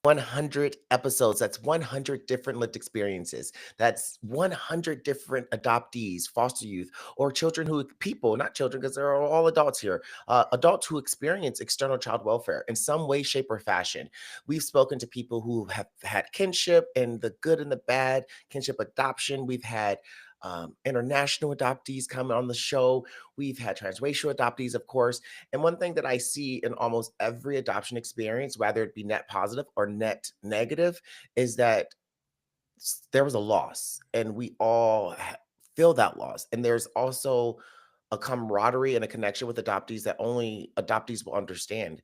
100 episodes. That's 100 different lived experiences. That's 100 different adoptees, foster youth, or children who, people, not children, because there are all adults here, adults who experience external child welfare in some way, shape, or fashion. We've spoken to people who have had kinship and the good and the bad, kinship adoption. We've had international adoptees come on the show. We've had transracial adoptees, of course. And one thing that I see in almost every adoption experience, whether it be net positive or net negative, is that there was a loss and we all feel that loss. And there's also a camaraderie and a connection with adoptees that only adoptees will understand.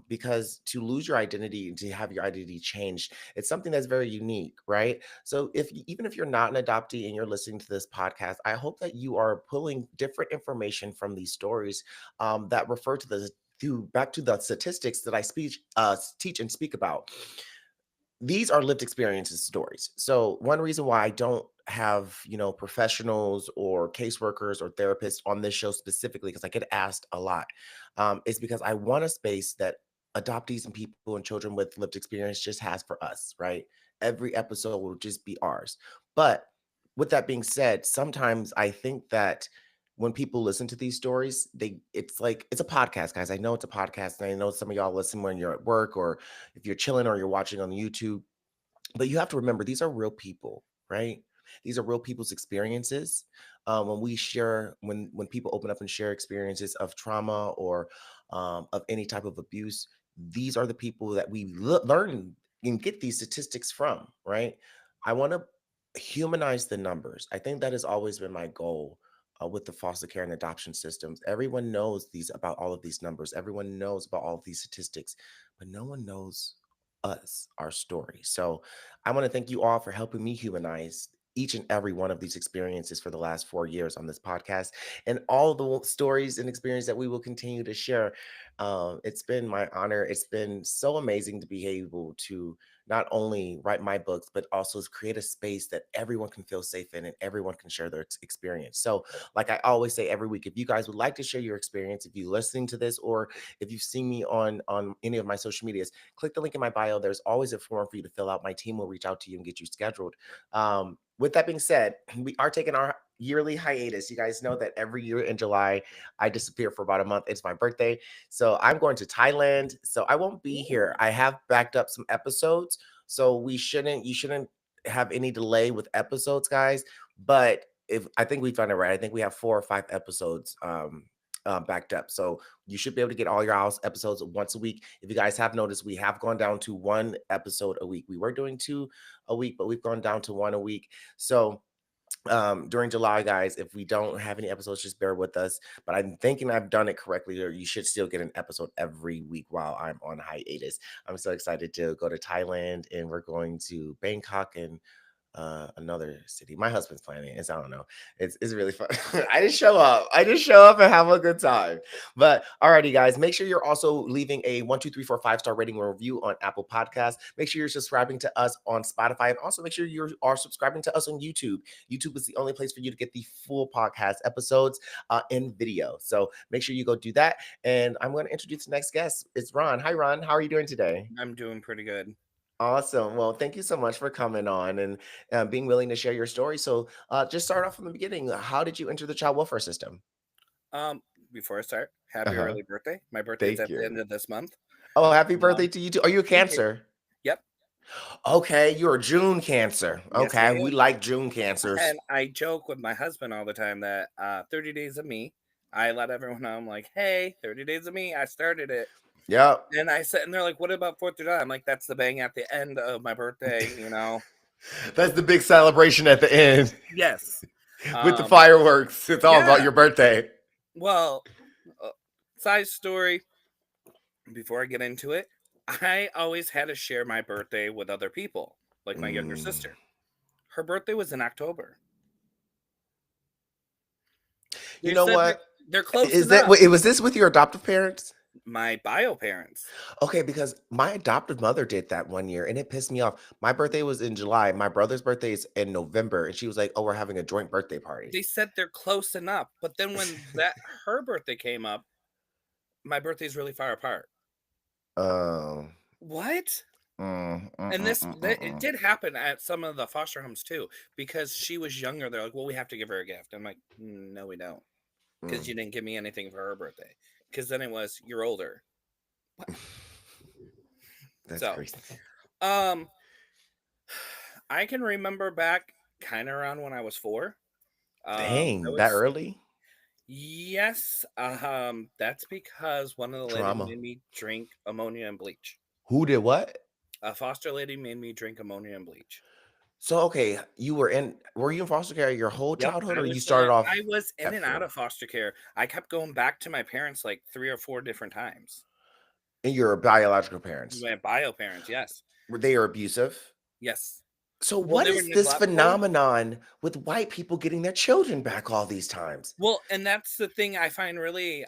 Because to lose your identity and to have your identity changed, it's something that's very unique, right? So even if you're not an adoptee and you're listening to this podcast, I hope that you are pulling different information from these stories that refer to back to the statistics that I teach and speak about. These are lived experiences stories. So one reason why I don't have, professionals or caseworkers or therapists on this show specifically, because I get asked a lot, is because I want a space that adoptees and people and children with lived experience just has for us, right? Every episode will just be ours. But with that being said, sometimes I think that when people listen to these stories, it's like it's a podcast, guys. I know it's a podcast, and I know some of y'all listen when you're at work or if you're chilling or you're watching on YouTube. But you have to remember, these are real people, right? These are real people's experiences. When we share, when people open up and share experiences of trauma or of any type of abuse, these are the people that we learn and get these statistics from, right? I want to humanize the numbers. I think that has always been my goal with the foster care and adoption systems. Everyone knows these about all of these numbers. Everyone knows about all of these statistics, but no one knows us, our story. So I want to thank you all for helping me humanize each and every one of these experiences for the last 4 years on this podcast and all the stories and experience that we will continue to share. It's been my honor. It's been so amazing to be able to not only write my books, but also create a space that everyone can feel safe in and everyone can share their experience. So, like I always say every week, if you guys would like to share your experience, if you're listening to this, or if you've seen me on any of my social medias, click the link in my bio. There's always a form for you to fill out. My team will reach out to you and get you scheduled. With that being said, we are taking our yearly hiatus. You guys know that every year in July, I disappear for about a month. It's my birthday. So I'm going to Thailand. So I won't be here. I have backed up some episodes. So you shouldn't have any delay with episodes, guys. But if I think we've done it right, I think we have 4 or 5 episodes backed up. So you should be able to get all your house episodes once a week. If you guys have noticed, we have gone down to 1 episode a week. We were doing 2 a week, but we've gone down to 1 a week. So during July, guys, if we don't have any episodes, just bear with us. But I'm thinking I've done it correctly, or you should still get an episode every week while I'm on hiatus. I'm so excited to go to Thailand, and we're going to Bangkok and another city. My husband's planning it, so I don't know. It's really fun. I just show up. I just show up and have a good time. But alrighty, guys, make sure you're also leaving a 1, 2, 3, 4, 5 star rating or review on Apple Podcasts. Make sure you're subscribing to us on Spotify, and also make sure you are subscribing to us on YouTube. YouTube is the only place for you to get the full podcast episodes in video. So make sure you go do that. And I'm going to introduce the next guest. It's Ron. Hi, Ron. How are you doing today? I'm doing pretty good. Awesome. Well, thank you so much for coming on and being willing to share your story. So, just start off from the beginning. How did you enter the child welfare system? Um, Before I start, Uh happy huh. early birthday. My birthday's Thank at the you. end of this month. Oh, happy birthday Um, to you too. Are you a Thank you. Cancer? Yep. Okay, you're a June Cancer. Yes, I Okay, we am. like June Cancers. And I joke with my husband all the time that 30 days of me. I let everyone know. I'm like, hey, 30 days of me. I started it. Yep. And I said, and they're like, what about 4th of July? I'm like, that's the bang at the end of my birthday. That's the big celebration at the end Yes. with the Um, fireworks. It's all about yeah. your birthday. Well, uh, side story before I get into it, I always had to share my birthday with other people, like my younger Mm. sister. Her birthday was in October. You They know said what? they're close Is that enough. wait, was this with your adoptive parents? My bio parents. Okay, because my adoptive mother did that one year and it pissed me off. My birthday was in July. My brother's birthday is in November. And she was like, "Oh, we're having a joint birthday party." They said they're close enough, but then when that her birthday came up, my birthday's really far apart. Oh. What? And it did happen at some of the foster homes too, because she was younger. They're like, well, we have to give her a gift. I'm like, no, we don't, because you didn't give me anything for her birthday. Because then it was, you're older. That's So, crazy. I can remember back kind of around when I was 4. Dang, that early? Yes. That's because one of the ladies Trauma. made me drink ammonia and bleach. Who did what? A foster lady made me drink ammonia and bleach. So, okay, were you in foster care your whole Yep, childhood, I or you was in started it. off I was in at and out 4? of foster care. I kept going back to my parents like 3 or 4 different times. And your biological parents, My bio parents, yes. were they abusive? Yes. So Well, what they were is this neglectful. phenomenon with white people getting their children back all these times? Well, and that's the thing I find really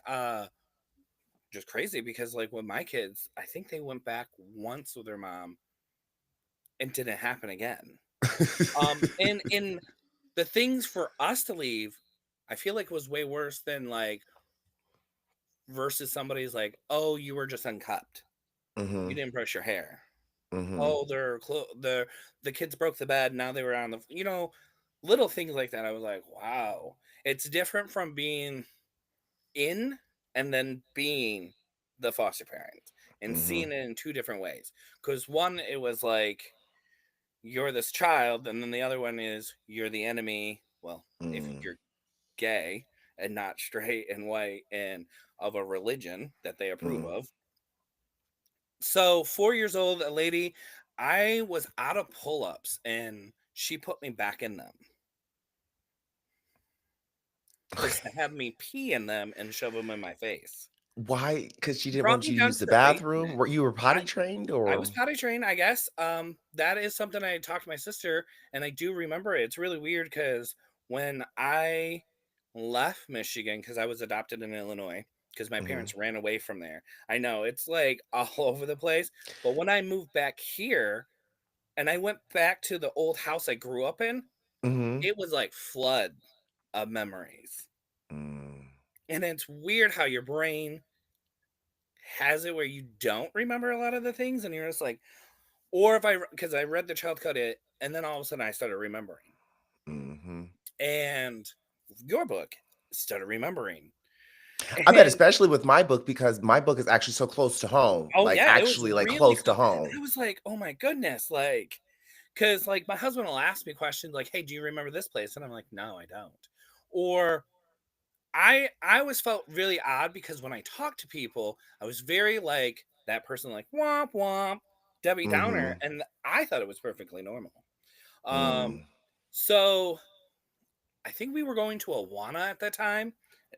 just crazy, because like with my kids, I think they went back once with their mom and didn't happen again. And in the things for us to leave, I feel like was way worse than like versus somebody's like, oh, you were just uncut. You Mhm, didn't brush your hair. mhm, Oh, the kids broke the bed. Now they were on the, little things like that. I was like, wow, it's different from being in and then being the foster parent and mhm, seeing it in 2 different ways. Because one, it was like you're this child, and then the other one is you're the enemy. Well, if mm, you're gay and not straight and white and of a religion that they approve mm. of. So 4 years old, a lady, I was out of pull-ups and she put me back in them just to have me pee in them and shove them in my face. Why? Because she didn't Brought want me you to down use to the the bathroom? basement. Were potty I trained, I was or potty trained, I guess. That is something I talked to my sister, and I do remember it. It's really weird because when I left Michigan, because I was adopted in Illinois, because my Mhm, parents ran away from there. I know it's like all over the place, but when I moved back here and I went back to the old house I grew up in, mhm, it was like flood of memories. mm. And it's weird how your brain has it where you don't remember a lot of the things, and you're just like, or if because I read the child code it, and then all of a sudden I started remembering. Mhm. And your book started remembering. I bet And especially with my book because my book is actually so close to home, oh like, yeah, it was actually, like, really close to close. home. I was like, oh my goodness, like, because like my husband will ask me questions like, hey, do you remember this place? And I'm like, no, I don't. Or I always felt really odd because when I talk to people, I was very like that person, like womp womp, Debbie Downer, Mhm, and I thought it was perfectly normal. Um, mm, so I think we were going to Awana at that time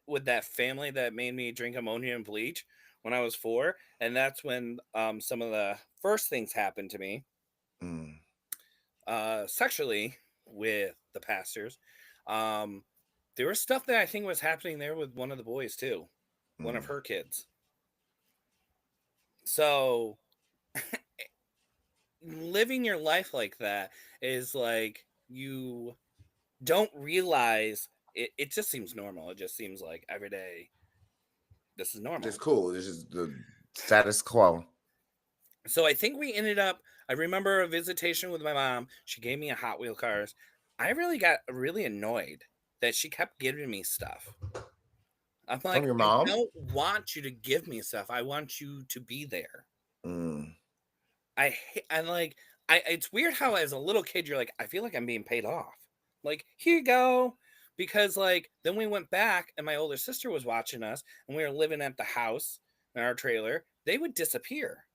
with that family that made me drink ammonia and bleach when I was 4, and that's when some of the first things happened to me mm, sexually with the pastors. Um, there was stuff that I think was happening there with one of the boys too, one of mm. her kids. So living your life like that is like you don't realize it just seems normal. It just seems like every day this is Just normal. cool, this is the status quo. So I think we ended up, I remember a visitation with my mom. She gave me a Hot Wheel cars. I really got really annoyed that she kept giving me stuff. I'm From like, your I mom? don't want you to give me stuff. I want you to be there. Mm, And like, it's weird how as a little kid you're like, I feel like I'm being paid off. Like, here you go. Because like then we went back and my older sister was watching us and we were living at the house in our trailer. They would disappear.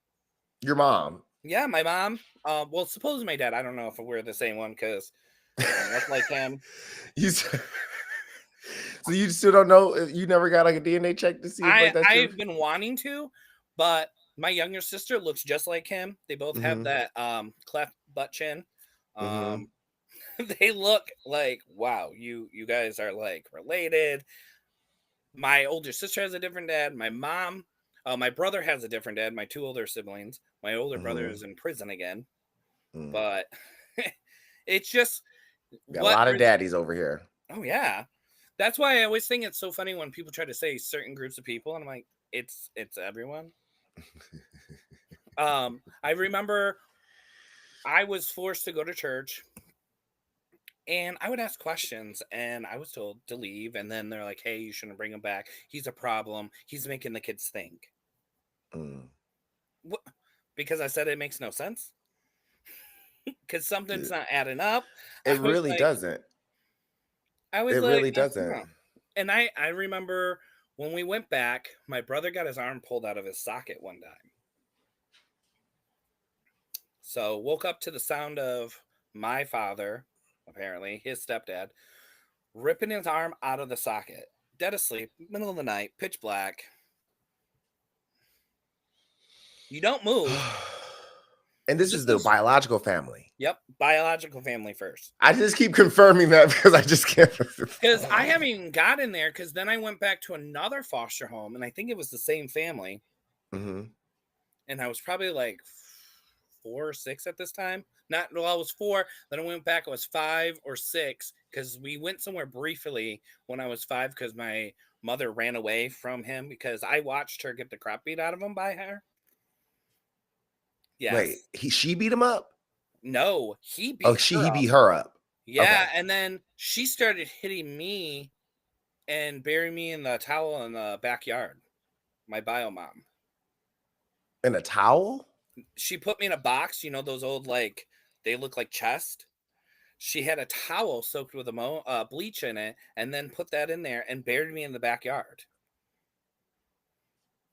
your mom. Yeah, my mom. Well, supposedly my dad. I don't know if we're the same one because I don't look like him. You s So you still don't know you never got, like, a DNA check to see if, like, that's your I've been wanting to, but my younger sister looks just like him. They both have Mhm, that cleft butt chin. mhm, Um, they look like, wow, you guys are like related. My older sister has a different dad. My brother has a different dad. My 2 older siblings. My older brother mhm, is in prison again, mm. but it's just Got a what. lot of daddies over here. Oh yeah. That's why I always think it's so funny when people try to say certain groups of people, and I'm like, it's everyone. I remember I was forced to go to church, and I would ask questions, and I was told to leave. And then they're like, "Hey, you shouldn't bring him back. He's a problem. He's making the kids think." Mm. What? Because I said it makes no sense. Because something's It not adding up. I it was really like, doesn't. I was It like, really doesn't. huh. And I remember when we went back, my brother got his arm pulled out of his socket one time. So woke up to the sound of my father, apparently his stepdad, ripping his arm out of the socket, dead asleep, middle of the night, pitch black. You don't move. And this This is the is, biological family. yep, biological family first. I just keep confirming that because I just can't. Because I haven't even got in there. Because then I went back to another foster home, and I think it was the same family. Mhm. And I was probably like 4 or 6 at this time. Not well, I was 4. Then I went back. I was 5 or 6 because we went somewhere briefly when I was 5 because my mother ran away from him because I watched her get the crap beat out of him by her. Wait, Yes. she beat him up? No, he Oh, beat her he up. beat her up. Yeah, Okay. and then she started hitting me and burying me in the towel in the backyard. My bio mom. In a towel? She put me in a box. You know those old like they look like chest. She had a towel soaked with bleach in it, and then put that in there and buried me in the backyard.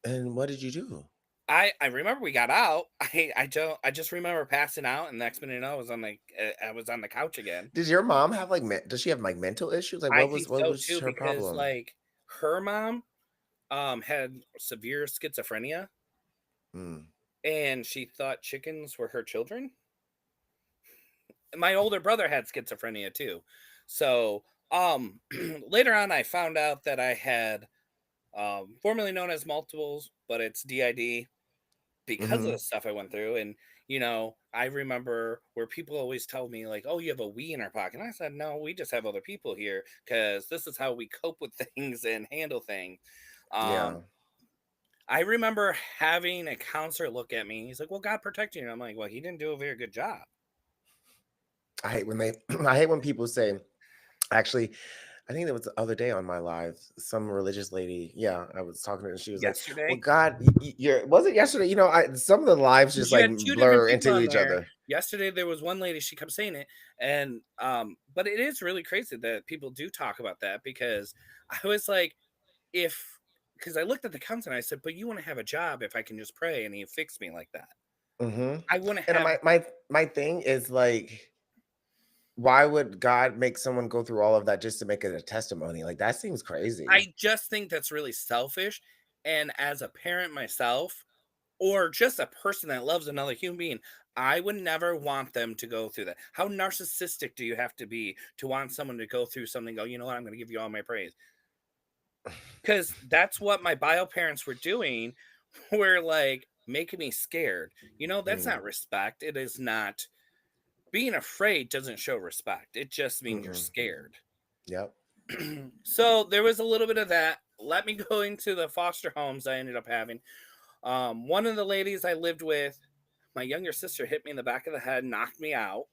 And what did you do? I remember we got out. I just remember passing out, and the next minute you know, I was on the couch again. Does your mom have like does she have like mental issues? Like I think what so was too her because problem? like her mom had severe schizophrenia, Mm. and she thought chickens were her children. My older brother had schizophrenia too. So later on I found out that I had formerly known as multiples, but it's DID because of the Mhm. stuff I went through. And I remember where people always tell me like, "Oh, you have a we in our pocket." And I said, "No, we just have other people here because this is how we cope with things and handle things." Yeah. Um, I remember having a counselor look at me. He's like, "Well, God protected you." And I'm like, "Well, he didn't do a very good job." I hate when they I hate when people say actually I think there was the other day on my live, some religious lady. Yeah, I was talking to her and she was like, "Well, Yesterday, God, you're was it yesterday? You know, some of the lives just because you like had two different blur people into on each there. other." Yesterday, there was one lady. She kept saying it, and but it is really crazy that people do talk about that because I was like, if because I looked at the counselor and I said, "But you want to have a job if I can just pray and he fixed me like that." Mhm. I want to And have. my thing is like, why would God make someone go through all of that just to make it a testimony? Like that seems crazy. I just think that's really selfish. And as a parent myself, or just a person that loves another human being, I would never want them to go through that. How narcissistic do you have to be to want someone to go through something? And go, you know what? I'm going to give you all my praise because that's what my bio parents were doing. Were like making me scared. That's Mm, not respect. It is not being afraid. Doesn't show respect. It just means you're mm-mm. scared. Yep. So there was a little bit of that. Let me go into the foster homes I ended up having. One of the ladies I lived with, my younger sister hit me in the back of the head, knocked me out,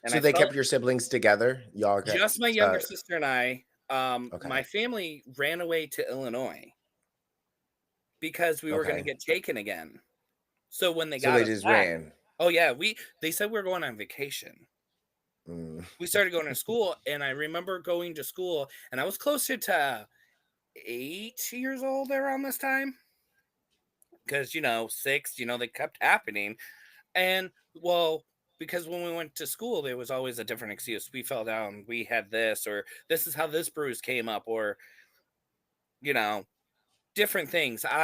and So I they felt kept your siblings together? Y'all got just my younger uh sister and I. My okay. family ran away to Illinois because we were going to Okay. get taken again. So when they So got they us just back, ran. oh yeah, they said we were going on vacation. Mm. We started going to school, and I remember going to school, and I was closer to 8 years old around this time because 6, they kept happening. And well, because when we went to school, there was always a different excuse. We fell down, we had this, or this is how this bruise came up, or you know, different things. Like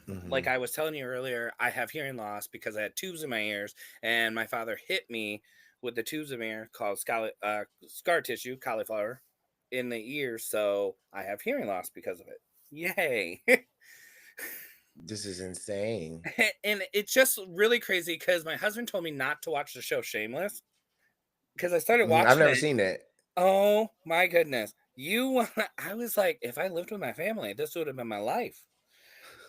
Mhm. I was telling you earlier, I have hearing loss because I had tubes in my ears, and my father hit me with the tubes in my ear called scar tissue, cauliflower, in the ear. So I have hearing loss because of it. Yay. This is insane. And it's just really crazy because my husband told me not to watch the show Shameless because I started I've watching never it. seen it. Oh my goodness. I was like, if I lived with my family, this would have been my life.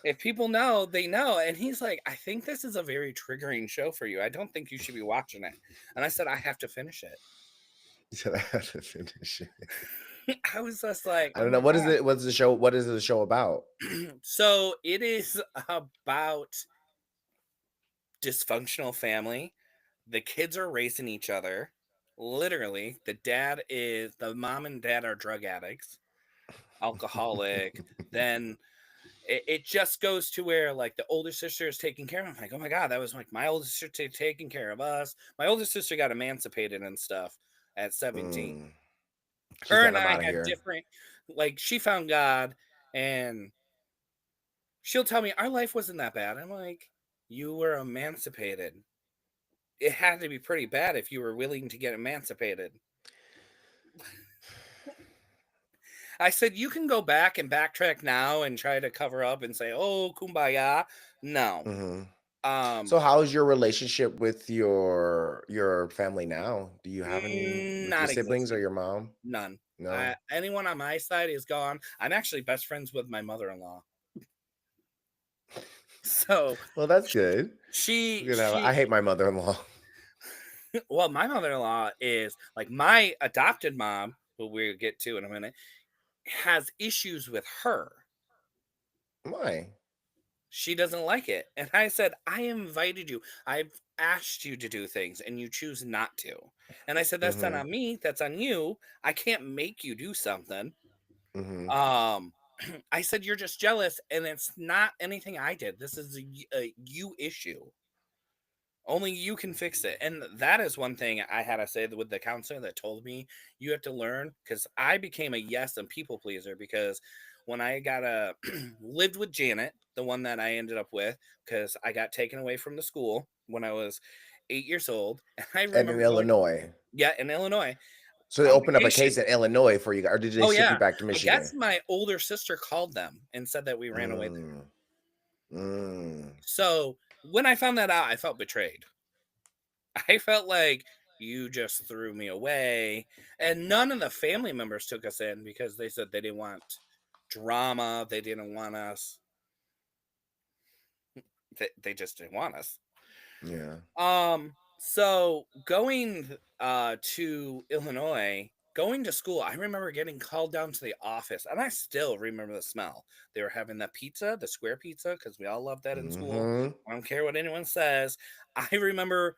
If people know, they know. And he's like, I think this is a very triggering show for you. I don't think you should be watching it. And I said, I have to finish it. You said I have to finish it. I was just like, I oh don't know. my What is it? What's the show? What is the show about? God. So it is about dysfunctional family. The kids are racing each other. Literally, the mom and dad are drug addicts, alcoholic. Then it just goes to where like the older sister is taking care of him. Like, oh my God, that was like my older sister taking care of us. My older sister got emancipated and stuff at 17. Mm. She's Her like, and I'm I out of had here. different, like, she found God and she'll tell me our life wasn't that bad. I'm like, you were emancipated. It had to be pretty bad if you were willing to get emancipated. I said, you can go back and backtrack now and try to cover up and say, oh, kumbaya. No. Hmm. Um, So, how is your relationship with your family now? Do you have any with your Not siblings or existent. your mom? None. No. Anyone on my side is gone. I'm actually best friends with my mother-in-law. So Well, that's sh- good. she, You know, I she, hate my mother-in-law. well, my mother-in-law is like my adopted mom, who we'll get to in a minute, has issues with her. Why? She doesn't like it. And I said, I invited you. I've asked you to do things and you choose not to. And I said, that's not Hmm. on me. That's on you. I can't make you do something. Hmm. Um, I said, you're just jealous. And it's not anything I did. This is a you issue. Only you can fix it. And that is one thing I had to say with the counselor that told me you have to learn because I became a yes and people pleaser because when I got lived with Janet, the one that I ended up with, because I got taken away from the school when I was 8 years old. And I And in remember going, Illinois. yeah, in Illinois So they on opened up a vacation. case in Illinois for you, or did they Oh, ship you yeah. back to I guess Michigan? my older sister called them and said that we ran away. Mm. Mm. So when I found that out, I felt betrayed. I felt like you just threw me away. And none of the family members took us in because they said they didn't want drama. They didn't want us. They just didn't want us. Yeah. So going to Illinois, going to school, I remember getting called down to the office, and I still remember the smell. They were having the pizza, the square pizza, because we all loved that in school. Hmm. I don't care what anyone says. I remember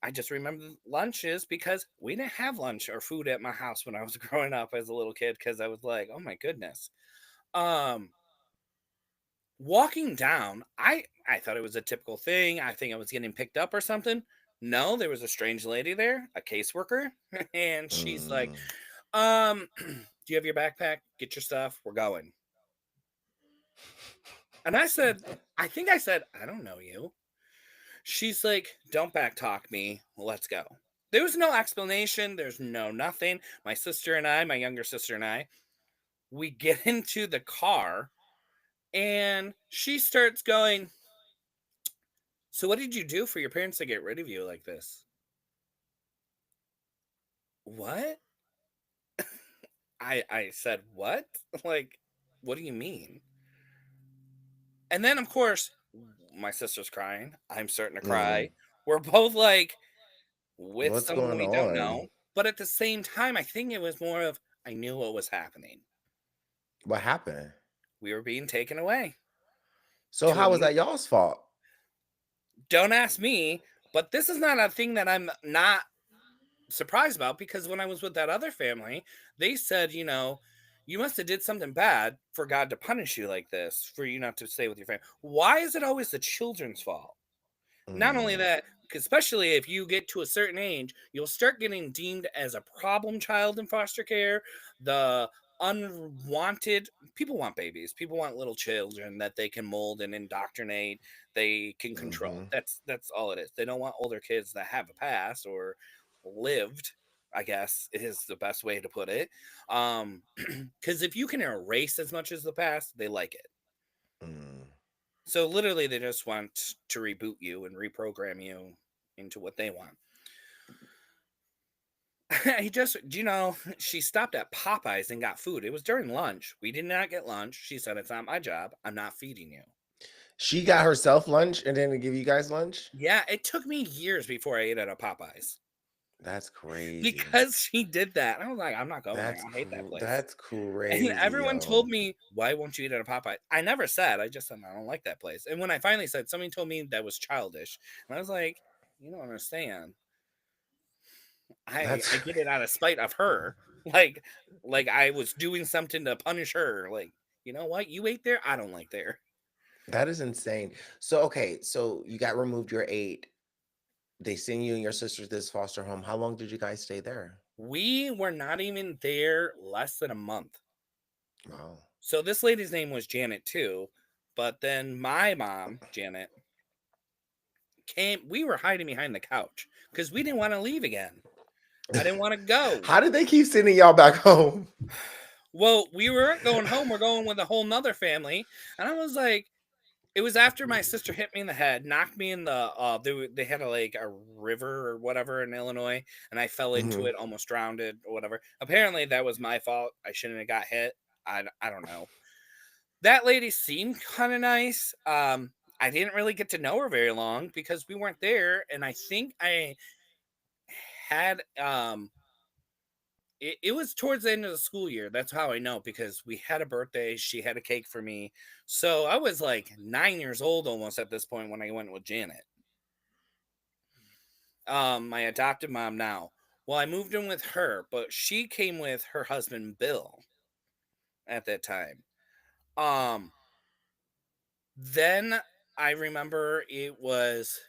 I just remember lunches because we didn't have lunch or food at my house when I was growing up as a little kid because I was like, oh my goodness. Um, Walking down, I thought it was a typical thing. I think I was getting picked up or something. No, there was a strange lady there, a caseworker, and she's like, Mm. do you have your backpack? Get your stuff. We're going. And I said, I think I said, I don't know you. She's like, don't backtalk me. Let's go. There was no explanation. There's no nothing. My sister and I, my younger sister and I, we get into the car and she starts going, so what did you do for your parents to get rid of you like this? What? I said, what? Like, what do you mean? And then, of course, my sister's crying. I'm starting to cry. Mm. We're both like, with What's someone going we don't know. on? But at the same time, I think it was more of I knew what was happening. What happened? We were being taken away So to a how was new. that y'all's fault? Don't ask me, but this is not a thing that I'm not surprised about because when I was with that other family, they said, you must have did something bad for God to punish you like this, for you not to stay with your family. Why is it always the children's fault? Not only Mm. that, especially if you get to a certain age, you'll start getting deemed as a problem child in foster care. The unwanted people want babies. People want little children that they can mold and indoctrinate. They can control. Mhm. That's all it is. They don't want older kids that have a past or lived. I guess is the best way to put it. Because if you can erase as much as the past, they like it. Mm. So literally, they just want to reboot you and reprogram you into what they want. She stopped at Popeyes and got food. It was during lunch. We did not get lunch. She said, it's not my job. I'm not feeding you. She got herself lunch and didn't give you guys lunch? Yeah, it took me years before I ate at a Popeyes That's crazy. because she did that. I was like, I'm not going there. I hate that place. That's And crazy, everyone told yo. me, why won't you eat at a Popeye? I never said. I just said I don't like that place. And when I finally said, somebody told me that was childish, and I was like, you don't understand. I That's get it out of spite of her. Like like I was doing something to punish her. Like, you know what? You ate there. I don't like there. that is insane. So, okay, so you got removed, you're 8. They send you and your sister to this foster home. How long did you guys stay there? We were not even there less than a month. Wow. So this lady's name was Janet too. But then my mom, Janet, came. We were hiding behind the couch because we didn't want to leave again. I didn't want to go. How did they keep sending y'all back home? Well, we weren't going home. We're going with a whole nother family. And I was like, it was after my sister hit me in the head, knocked me in the they had a river or whatever in Illinois, and I fell into Mhm. it, almost drowned it or whatever. Apparently that was my fault. I shouldn't have got hit. I don't know. That lady seemed kind of nice. I didn't really get to know her very long because we weren't there, and I think I had it was towards the end of the school year. That's how I know because we had a birthday. She had a cake for me. So I was like 9 years old almost at this point when I went with Janet, my adopted mom now. Well, I moved in with her, but she came with her husband Bill at that time. Um, then I remember it was,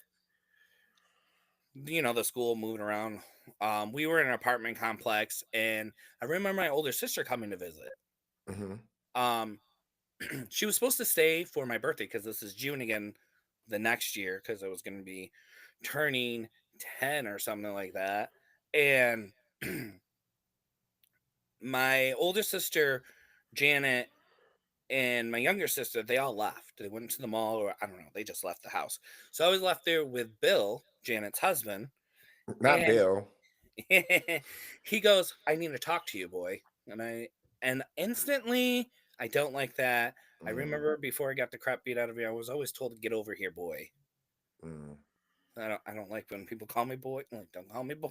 the school moving around. We were in an apartment complex, and I remember my older sister coming to visit. Mhm. Um, she was supposed to stay for my birthday because this is June again the next year because I was going to be turning 10 or something like that. And my older sister, Janet, and my younger sister, they all left. They went to the mall, or I don't know, they just left the house. So I was left there with Bill, Janet's husband. Not And Bill. he goes, I need to talk to you, boy. And instantly, I don't like that. I Mm, remember before I got the crap beat out of me, I was always told to get over here, boy. mm. I don't like when people call me boy. Like, don't call me boy.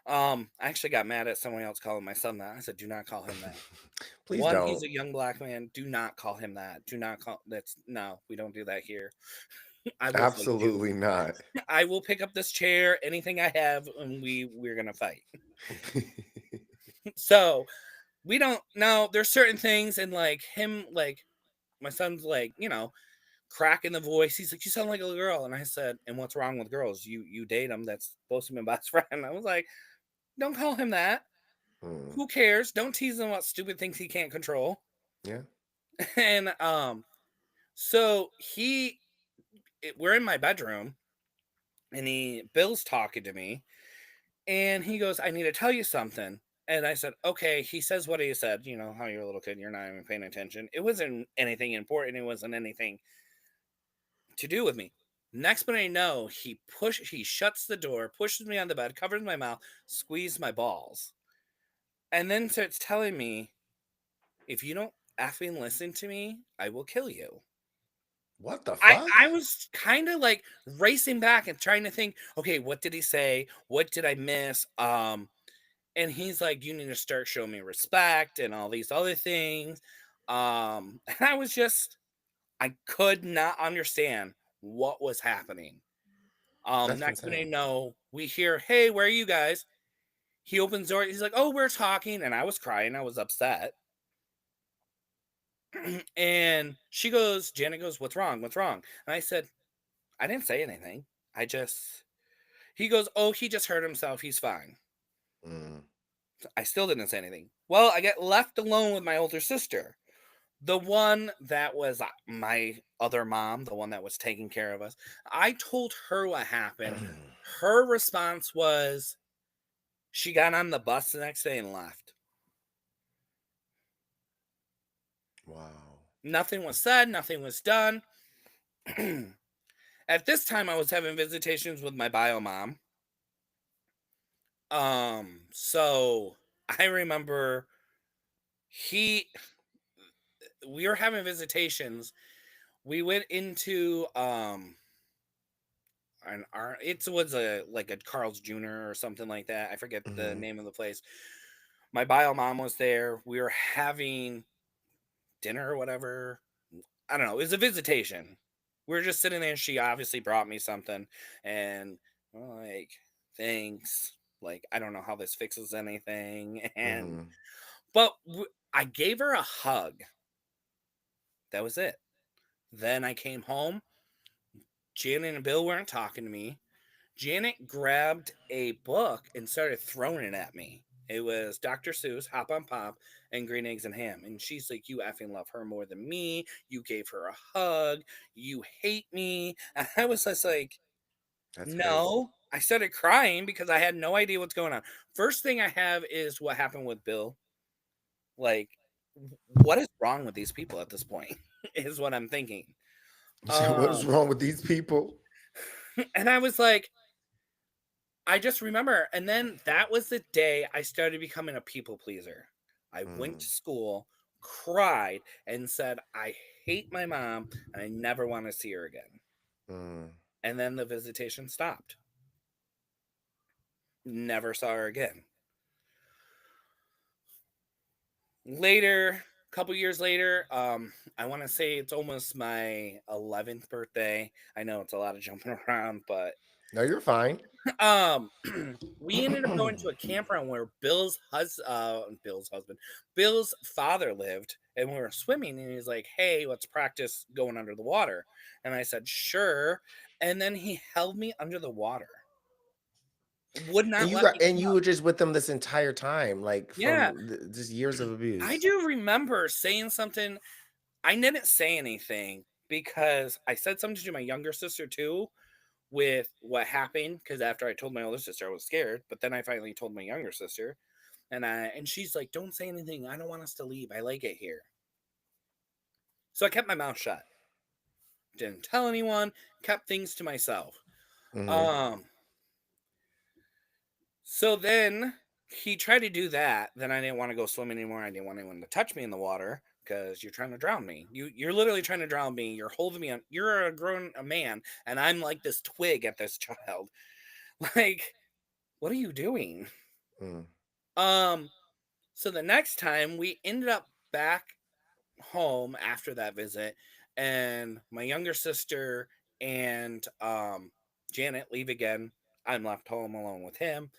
I actually got mad at someone else calling my son that. I said, do not call him that. Please One, he's don't. a young black man. Do not call him that. Do not call that's no, we don't do that here. I will fight you. Absolutely not. I will pick up this chair, anything I have, and we're gonna fight. So we don't know. There's certain things, and like him, like my son's like, cracking the voice. He's like, you sound like a girl. And I said, and what's wrong with girls? You date him. That's supposed to be my best friend. I was like, don't call him that. Mm, Who cares? Don't tease him about stupid things he can't control. yeah. And so we're in my bedroom, and Bill's talking to me, and he goes, I need to tell you something. And I said, okay. He says what he said. You know how you're a little kid, you're not even paying attention. It wasn't anything important. It wasn't anything to do with me. Next thing I know, he shuts the door, pushes me on the bed, covers my mouth, squeezes my balls, and then starts telling me, if you don't effing listen to me, I will kill you. What the I fuck? I was kind of like racing back and trying to think, okay, what did he say? What did I miss? And he's like, you need to start showing me respect and all these other things. And I was just, I could not understand what was happening. That's Next thing I insane. know, we hear, hey, where are you guys? He opens the door. He's like, oh, we're talking. And I was crying. I was upset. And Janet goes, what's wrong? What's wrong? And I said, I didn't say anything. He goes, oh, he just hurt himself. He's fine. Mm, I still didn't say anything. Well, I get left alone with my older sister, the one that was my other mom, the one that was taking care of us. I told her what happened. Her response was she got on the bus the next day and left. wow. Nothing was said, nothing was done. At this time, I was having visitations with my bio mom. So I remember he we were having visitations we went into it was a like a Carl's Jr. or something like that. I forget the Mhm, name of the place. My bio mom was there. We were having dinner or whatever. I don't know. It was a visitation. We were just sitting there. She obviously brought me something, and I'm like, thanks. Like, I don't know how this fixes anything, and mhm. I gave her a hug. That was it. Then I came home. Janet and Bill weren't talking to me. Janet grabbed a book and started throwing it at me. It was Dr. Seuss, Hop on Pop, and Green Eggs and Ham. And she's like, "You effing love her more than me. You gave her a hug. You hate me." And I was just like, That's crazy. no. I started crying because I had no idea what's going on. First thing I have is what happened with Bill. Like, what is wrong with these people at this point? Is what I'm thinking. So what is Um, wrong with these people? and I was like, I just remember, and then that was the day I started becoming a people pleaser. I went to Mm, school, cried, and said, I hate my mom and I never want to see her again. mm. And then the visitation stopped. Never saw her again. Later, a couple years later, I want to say it's almost my 11th birthday. I know it's a lot of jumping around, but No, you're fine. Um, we ended up going to a campground where Bill's husband, Bill's father lived, and we were swimming, and he's like, "Hey, let's practice going under the water." And I said, "Sure." And then he held me under the water, would not let me And come you up. were just with them this entire time, like, Yeah, from just years of I abuse. do remember saying something. I didn't say anything because I said something to my younger sister too, with what happened. Because after I told my older sister, I was scared, but then I finally told my younger sister. And she's like, "Don't say anything. I don't want us to leave. I like it here." So I kept my mouth shut. Didn't tell anyone, kept things to myself. Mhm. Um so then he tried to do that. Then I didn't want to go swim anymore. I didn't want anyone to touch me in the water because you're trying to drown me. You're literally trying to drown me. You're holding me on. You're a man and I'm like this twig at this child. Like, what are you doing? Mm. Um so the next time we ended up back home after that visit, and my younger sister and Janet leave again. I'm left home alone with him.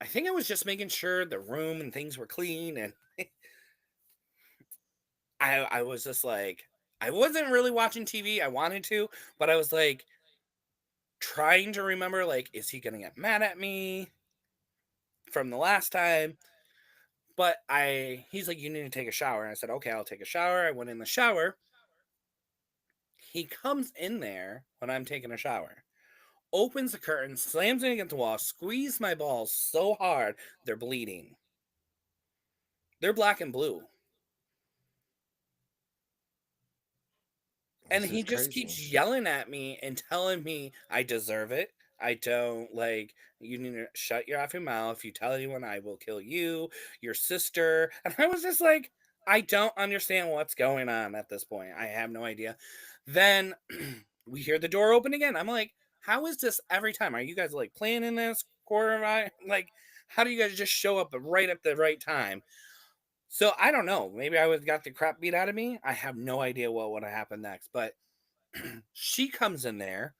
I think I was just making sure the room and things were clean, and I was just like, I wasn't really watching TV. I wanted to, but I was like trying to remember, like, is he gonna get mad at me from the last time? But he's like, you need to take a shower. And I said, okay, I'll take a shower. I went in the shower. He comes in there when I'm taking a shower, opens the curtain, slams it against the wall, squeezed my balls so hard they're bleeding. They're black and blue. And This he is just crazy. keeps yelling at me and telling me I deserve it. I don't like you need to shut your off your mouth. If you tell anyone, I will kill you, your sister. And I was just like, I don't understand what's going on at this point. I have no idea. Then we hear the door open again. I'm like, how is this every time? Are you guys like planning this quarter of I like how do you guys just show up right at the right time? So I don't know. Maybe I was got the crap beat out of me. I have no idea what would have happened next. But she comes in there.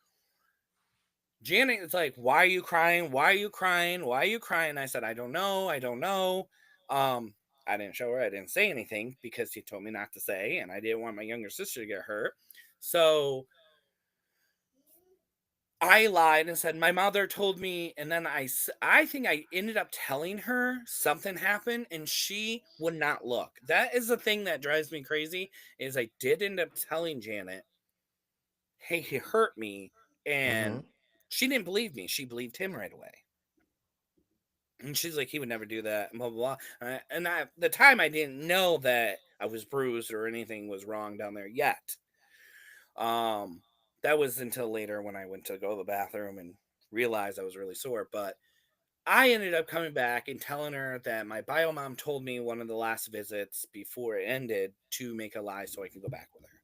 Janet is like, "Why are you crying? Why are you crying? Why are you crying?" I said, "I don't know. I don't know." Um, I didn't show her. I didn't say anything because he told me not to say, and I didn't want my younger sister to get hurt. So I lied and said my mother told me, and then I think I ended up telling her something happened, and she would not look. That is the thing that drives me crazy. Is I did end up telling Janet, "Hey, he hurt me," and Mhm. she didn't believe me. She believed him right away. And she's like, he would never do that, and blah blah blah. At the time, I didn't know that I was bruised or anything was wrong down there yet. Um, that was until later when I went to go to the bathroom and realized I was really sore. But I ended up coming back and telling her that my bio mom told me one of the last visits before it ended to make a lie so I could go back with her.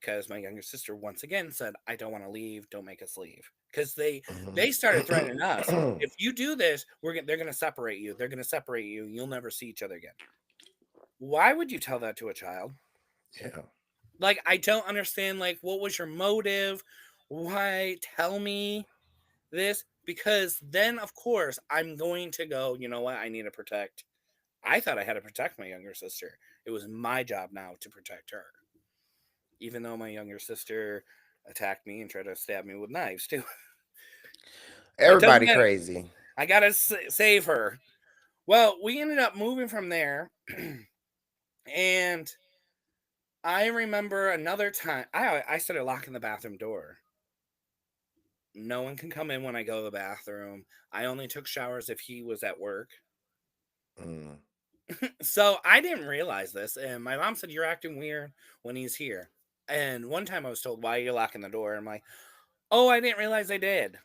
because my younger sister once again said, "I don't want to leave. Don't make us leave." Because they started threatening us. Mhm. If you do this, they're going to separate you. They're going to separate you. You'll never see each other again. Why would you tell that to a child? Yeah. Like, I don't understand. Like, what was your motive? Why tell me this? Because then, of course, I'm going to go, you know what? I need to protect. I thought I had to protect my younger sister. It was my job now to protect her. Even though my younger sister attacked me and tried to stab me with knives, too. It doesn't Everybody matter. crazy. I got to save her. Well, we ended up moving from there. And I remember another time, I started locking the bathroom door. No one can come in when I go to the bathroom. I only took showers if he was at work. Mm. So I didn't realize this. And my mom said, "You're acting weird when he's here." And one time I was told, "Why are you locking the door?" I'm like, "Oh, I didn't realize I did."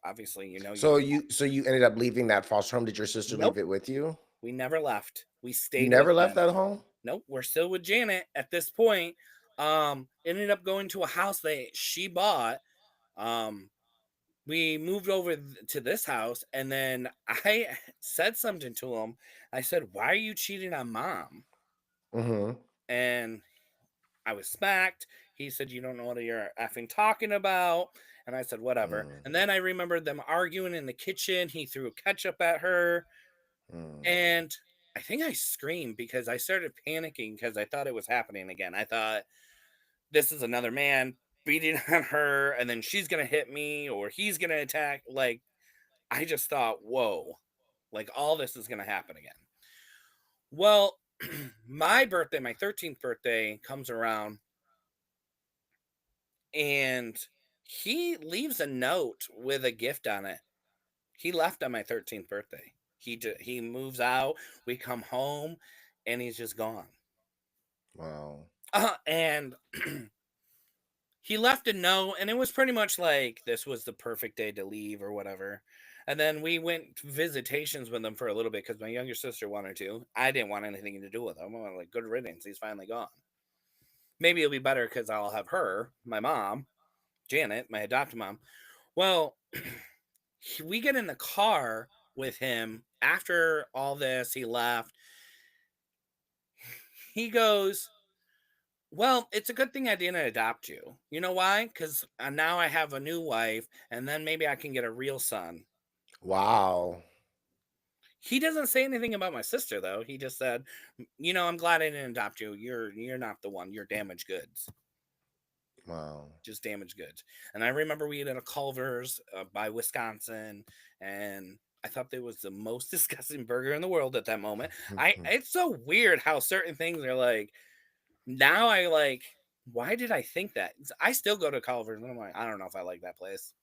Obviously, you know, you So don't. you ended up leaving that foster home. Did your sister leave Nope. it with you? We never left. We You stayed with never left them. that home? Nope. We're still with Janet at this point. Ended up going to a house that she bought. Um, we moved over to this house, and then I said something to him. I said, "Why are you cheating on mom?" Mhm. And I was smacked. He said, "You don't know what you're effing talking about." And I said, "Whatever." Mm. And then I remembered them arguing in the kitchen. He threw ketchup at her. Mm. And I think I screamed because I started panicking because I thought it was happening again. I thought, this is another man beating on her, and then she's going to hit me or he's going to attack. Like, I just thought, whoa, like all this is going to happen again. Well, my birthday, my 13th birthday, comes around, and he leaves a note with a gift on it. He left on my 13th birthday. He moves out. We come home, and he's just gone. Wow. And he left a note, and it was pretty much like this was the perfect day to leave or whatever. And then we went visitations with him for a little bit because my younger sister wanted to. I didn't want anything to do with him. I'm like, good riddance. He's finally gone. Maybe it'll be better because I'll have her, my mom, Janet, my adopted mom. Well, we get in the car with him after all this. He left. He goes, "Well, it's a good thing I didn't adopt you. You know why? Because now I have a new wife, and then maybe I can get a real son." Wow. He doesn't say anything about my sister, though. He just said, "You know, I'm glad I didn't adopt you. You're not the one. You're damaged goods, Wow. just damaged goods." And I remember we ate at a Culver's by Wisconsin, and I thought it was the most disgusting burger in the world at that moment. It's so weird how certain things are like. Now I like, why did I think that? I still go to Culver's and I'm like, I don't know if I like that place.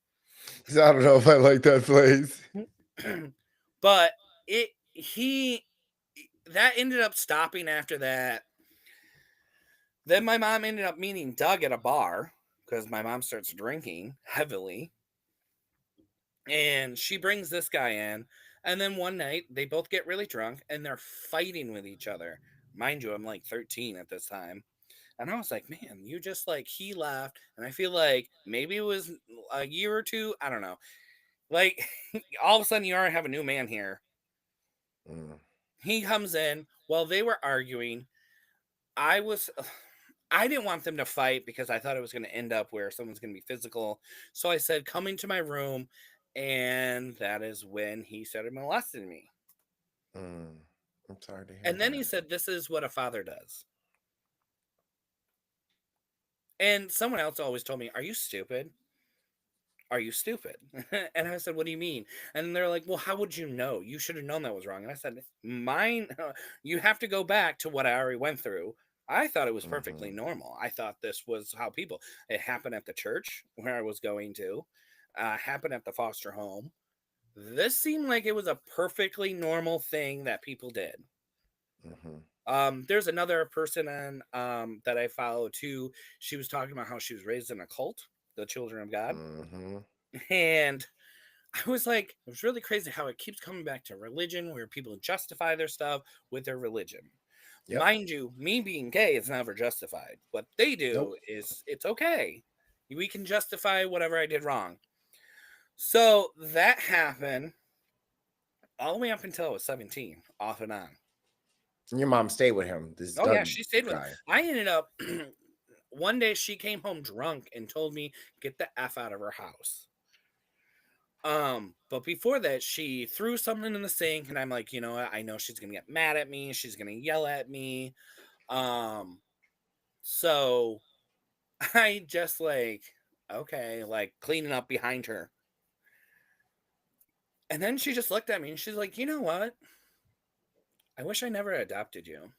I don't know if I like that place. But he that ended up stopping after that. Then my mom ended up meeting Doug at a bar because my mom starts drinking heavily. And she brings this guy in. And then one night they both get really drunk and they're fighting with each other. Mind you, I'm like 13 at this time. And I was like, man, you just like, he left. And I feel like maybe it was a year or two. I don't know. Like, all of a sudden, you already have a new man here. Mm. He comes in while they were arguing. I was, I didn't want them to fight because I thought it was going to end up where someone's going to be physical. So I said, come into my room. And that is when he started molesting me. Mm. I'm sorry to hear And then he that. said, this is what a father does. And someone else always told me, are you stupid? Are you stupid? And I said, what do you mean? And they're like, well, how would you know? You should have known that was wrong. And I said, mine, you have to go back to what I already went through. I thought it was perfectly Mhm. normal. I thought this was how people, it happened at the church where I was going to, happened at the foster home. This seemed like it was a perfectly normal thing that people did. Mhm. There's another person on that I follow too. She was talking about how she was raised in a cult, the Children of God. Mhm. And I was like, it was really crazy how it keeps coming back to religion where people justify their stuff with their religion. Yep. Mind you, me being gay is never justified. What they do Nope. is it's okay. We can justify whatever I did wrong. So that happened all the way up until I was 17, off and on. And your mom stayed with him, this Oh yeah, Doug she stayed with him. guy. I ended up one day she came home drunk and told me get the F out of her house. But before that, she threw something in the sink, and I'm like, you know what? I know she's gonna get mad at me. She's gonna yell at me. Um, so I just like, okay, like cleaning up behind her. And then she just looked at me and she's like, you know what? I wish I never adopted you.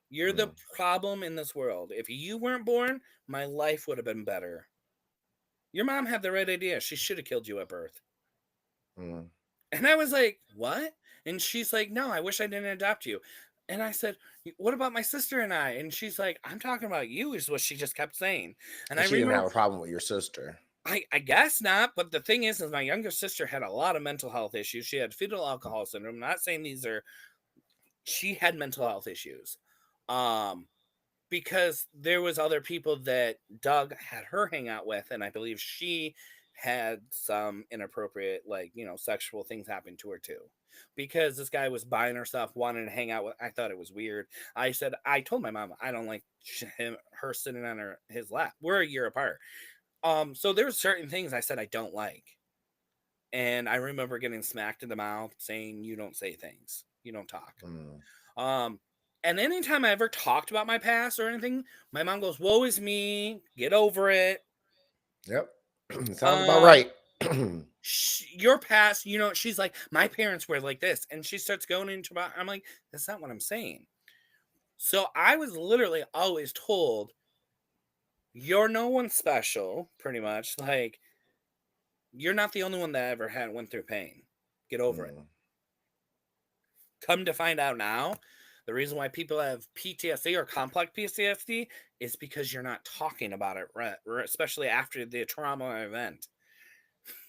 You're the Mm, problem in this world. If you weren't born, my life would have been better. Your mom had the right idea. She should have killed you at birth. mm. And I was like, "What?" And she's like, "No, I wish I didn't adopt you." And I said, "What about my sister and I?" And she's like, "I'm talking about you," is what she just kept saying. And And I she didn't remember, have a problem with your sister. I guess not, but the thing is my younger sister had a lot of mental health issues. She had fetal alcohol syndrome. I'm not saying these are, she had mental health issues. Um, because there was other people that Doug had her hang out with, and I believe she had some inappropriate, like, sexual things happen to her too. Because this guy was buying her stuff, wanting to hang out with. I thought it was weird. I told my mom I don't like her sitting on his lap. We're a year apart. So there's certain things I said I don't like, and I remember getting smacked in the mouth, saying you don't say things, you don't talk. Mm. Um, and anytime I ever talked about my past or anything, my mom goes, "Woe is me, get over it." Yep. Sounds about Um, right. your past, she's like, "My parents were like this," and she starts going into about. I'm like, "That's not what I'm saying." So I was literally always told, "You're no one special," pretty much. Like, you're not the only one that ever had went through pain. Get over it. Mm, Come to find out now, the reason why people have PTSD or complex PTSD is because you're not talking about it, right? Especially after the trauma event.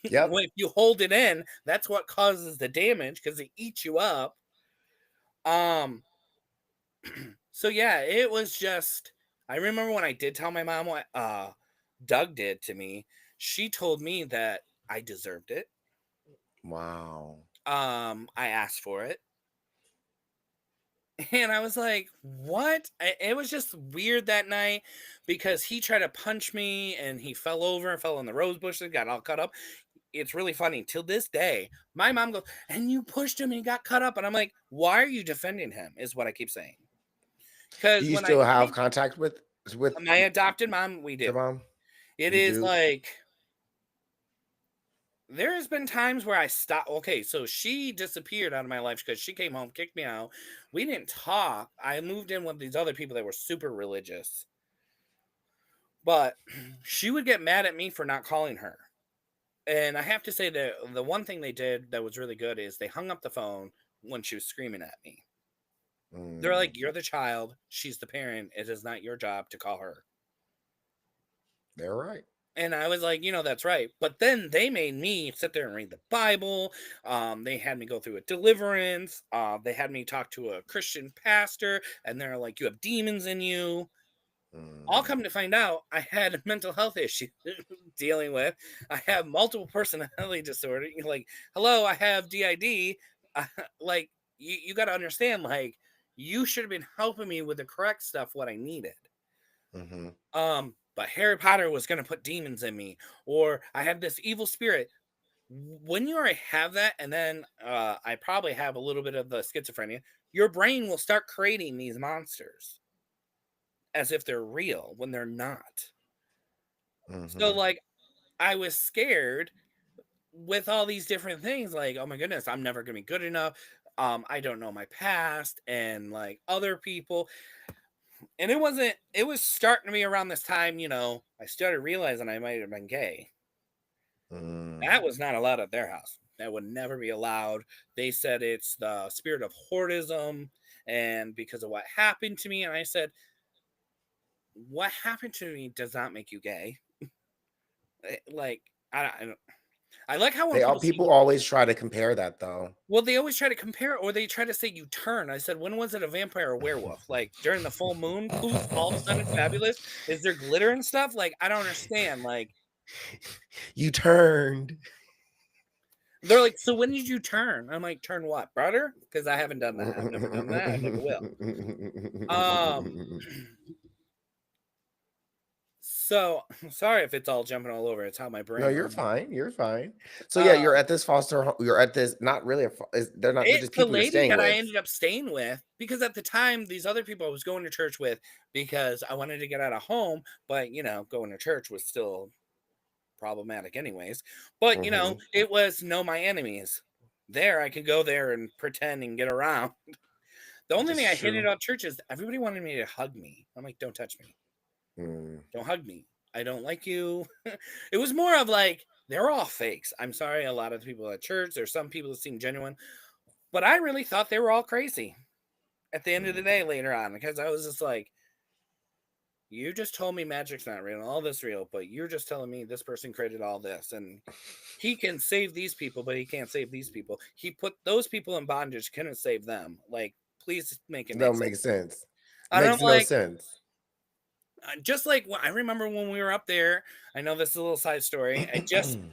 yep. Well, if you hold it in, that's what causes the damage because it eats you up. Um, so yeah, it was just. I remember when I did tell my mom what Doug did to me. She told me that I deserved it. Wow. I asked for it. And I was like, "What?" It was just weird that night because he tried to punch me and he fell over and fell in the rose bushes, got all cut up. It's really funny. Till this day, my mom goes, "And you pushed him and he got cut up." And I'm like, "Why are you defending him?" Is what I keep saying. Do Because you when I still have came, contact with my adopted mom, we your do. mom? It You is do? like there has been times where I stopped. Okay, so she disappeared out of my life because she came home, kicked me out. We didn't talk. I moved in with these other people that were super religious. But she would get mad at me for not calling her. And I have to say that the one thing they did that was really good is they hung up the phone when she was screaming at me. They're Mm, like, "You're the child, she's the parent. It is not your job to call her." they're right. And I was like, that's right. But then they made me sit there and read the Bible. They had me go through a deliverance. They had me talk to a Christian pastor, and they're like, "You have demons in you." All Mm, come to find out, I had a mental health issue dealing with. I have multiple personality disorder. You're like, hello, I have DID. Like, you got to understand, like, you should have been helping me with the correct stuff, what I needed. hmm But Harry Potter was going to put demons in me, or I had this evil spirit. When you already have that, and then I probably have a little bit of the schizophrenia, your brain will start creating these monsters as if they're real when they're not. So, hmm like, I was scared with all these different things, like, oh my goodness, I'm never gonna be good enough. I don't know my past and like other people. And it was starting to be around this time, I started realizing I might have been gay. That mm. was not allowed at their house. That would never be allowed. They said it's the spirit of hoardism and because of what happened to me. And I said, what happened to me does not make you gay. Like, I don't. I like how when They all people say, people always try to compare that though. well, they always try to compare, or they try to say you turn. I said, when was it a vampire or werewolf? Like during the full moon, poof, all of a sudden fabulous. Is there glitter and stuff? Like, I don't understand. Like, You turned. they're like, so when did you turn? I'm like, turn what, brother? Because I haven't done that. I've never done that. I never will. Um, so sorry if it's all jumping all over. It's how my No, brain you're runs. fine. You're fine. So yeah, you're Um, at this foster home. You're at this not really they're not they're it's just the people you're lady staying that I with. ended up staying with because at the time, these other people I was going to church with because I wanted to get out of home, but going to church was still problematic anyways. But Mhm. it was know my enemies. There, I could go there and pretend and get around. The only This thing is I hated true. about church is everybody wanted me to hug me. I'm like, don't touch me. Mm. Don't hug me. I don't like you. It was more of like, they're all fakes. I'm sorry, a lot of the people at church, there's some people that seem genuine, but I really thought they were all crazy at the end of the Mm. day later on because I was just like, you just told me magic's not real and all this real, but you're just telling me this person created all this and he can save these people, but he can't save these people. He put those people in bondage, couldn't save them. Like, please make it make Don't sense. make sense. I don't Makes no like, sense. just like I remember when we were up there. I know this is a little side story.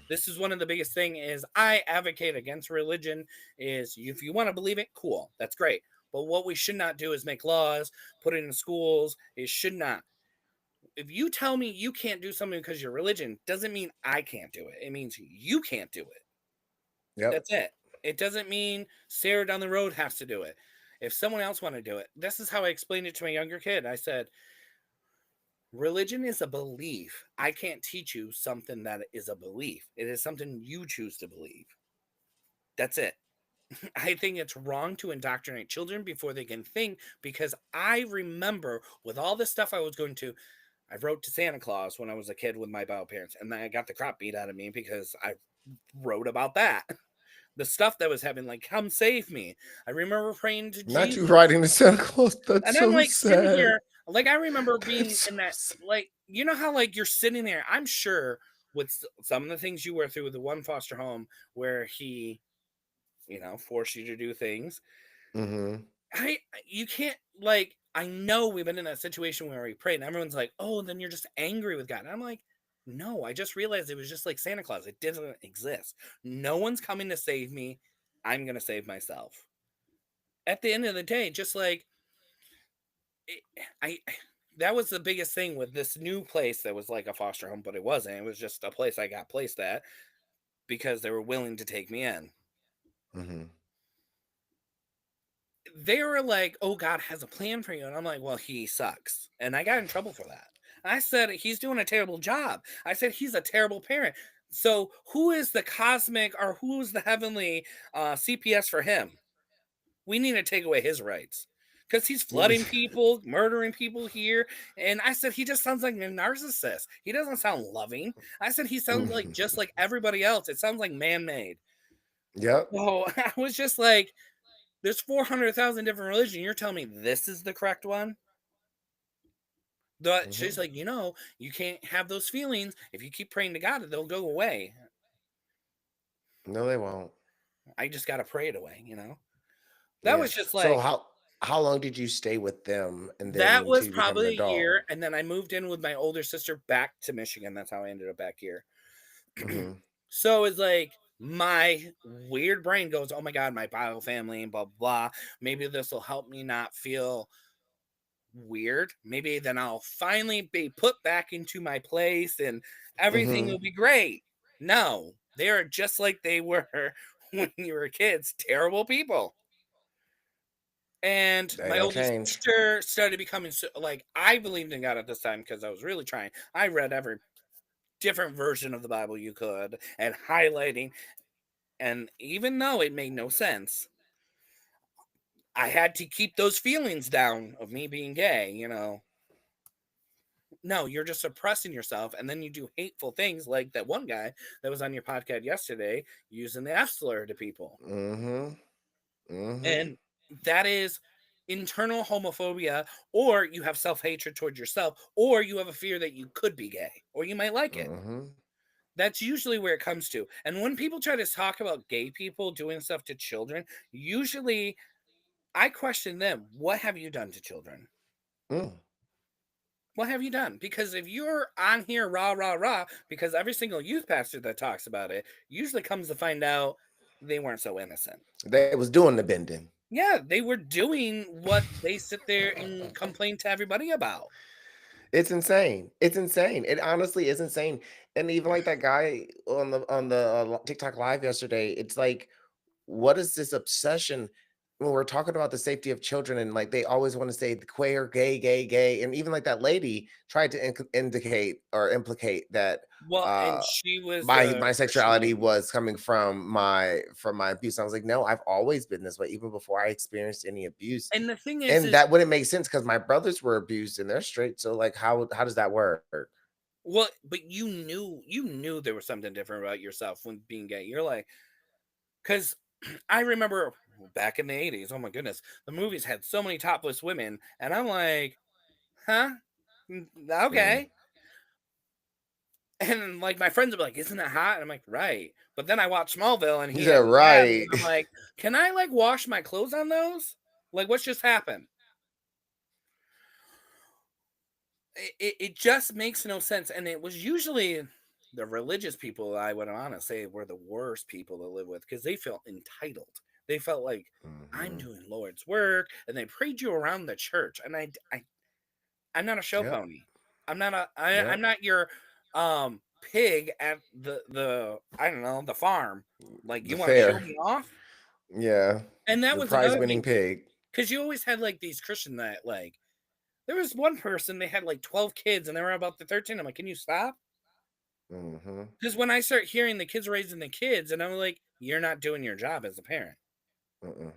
This is one of the biggest thing is I advocate against religion. Is if you want to believe it, cool, that's great. But what we should not do is make laws, put it in schools. It should not. If you tell me you can't do something because your religion doesn't mean I can't do it. It means you can't do it. Yep. That's it. It doesn't mean Sarah down the road has to do it. If someone else want to do it, this is how I explained it to my younger kid. I said, religion is a belief. I can't teach you something that is a belief. It is something you choose to believe. That's it. I think it's wrong to indoctrinate children before they can think because I remember with all the stuff I was going to, I wrote to Santa Claus when I was a kid with my bio parents, and then I got the crap beat out of me because I wrote about that. The stuff that was happening, like, come save me. I remember praying to Not you Jesus. riding to Santa Claus. That's And I'm so like sitting sad. here, like I remember being That's so in that, sad. like, you know how like you're sitting there. I'm sure with some of the things you went through with the one foster home where he, forced you to do things. Mhm. I you can't like I know we've been in that situation where we prayed and everyone's like, oh, then you're just angry with God. And I'm like, no, I just realized it was just like Santa Claus. It doesn't exist. No one's coming to save me. I'm gonna save myself. At the end of the day, just like it, I that was the biggest thing with this new place that was like a foster home, but it wasn't. It was just a place I got placed at because they were willing to take me in. Mhm. They were like, "Oh, God has a plan for you," and I'm like, "Well, he sucks," and I got in trouble for that. I said he's doing a terrible job. I said he's a terrible parent. So who is the cosmic or who's the heavenly CPS for him? We need to take away his rights because he's flooding people, murdering people here. And I said, he just sounds like a narcissist. He doesn't sound loving. I said, he sounds like just like everybody else. It sounds like man made. Yep. So I was just like, there's 400,000 different religions. You're telling me this is the correct one? She's Mhm. like, you can't have those feelings. If you keep praying to God, they'll go away. No, they won't. I just got to pray it away. That Yeah. was just So like, how long did you stay with them and then that until was you become an probably a adult? year. And then I moved in with my older sister back to Michigan. That's how I ended up back here. Mhm. So it's like my weird brain goes, oh my God, my bio family and blah, blah. Maybe this will help me not feel weird. Maybe then I'll finally be put back into my place and everything will Mhm. be great. No, they are just like they were when you were kids, terrible people. And They my don't oldest change. sister started becoming like I believed in God at this time because I was really trying. I read every different version of the Bible you could and highlighting. And even though it made no sense, I had to keep those feelings down of me being gay. No, you're just suppressing yourself, and then you do hateful things like that one guy that was on your podcast yesterday using the F slur to people. Mhm. Mhm. And that is internal homophobia, or you have self hatred towards yourself, or you have a fear that you could be gay, or you might like it. Mhm. That's usually where it comes to. And when people try to talk about gay people doing stuff to children, usually I question them. What have you done to children? Mm. What have you done? Because if you're on here rah rah rah, because every single youth pastor that talks about it usually comes to find out they weren't so innocent. They was doing the bending. Yeah, they were doing what they sit there and complain to everybody about. It's insane. It's insane. It honestly is insane. And even like that guy on the TikTok live yesterday, it's like, what is this obsession when we're talking about the safety of children and like they always want to say the queer, gay, gay, gay, and even like that lady tried to indicate or implicate that Well, and uh she was my a Christian sexuality lady. was coming from my abuse. I was like, no, I've always been this way, even before I experienced any abuse. And the thing is, And that wouldn't make sense because my brothers were abused and they're straight. So like how does that work? well, but you knew there was something different about yourself when being gay. You're like, because I remember back in the 80s, oh my goodness, the movies had so many topless women, and I'm like, huh? Mm. Okay. And like my friends would be like, isn't that hot? And I'm like, right. But then I watched Smallville and he Yeah, had abs, and right. I'm like, can I like wash my clothes on those? Like, what's just happened? It just makes no sense. And it was usually the religious people I would want to say were the worst people to live with because they felt entitled. They felt like I'm Hmm. doing Lord's work, and they prayed you around the church. And I'm not a show Yep. pony. I'm Yep. not your pig at the I don't know the farm. Like The you want to show fair. me off. Yeah. And that The was prize another winning thing too, pig. because you always had like these Christian that like there was one person they had like 12 kids and they were about the 13. I'm like, can you stop? Hmm. Because when I start hearing the kids raising the kids, and I'm like, you're not doing your job as a parent. Mm-mm.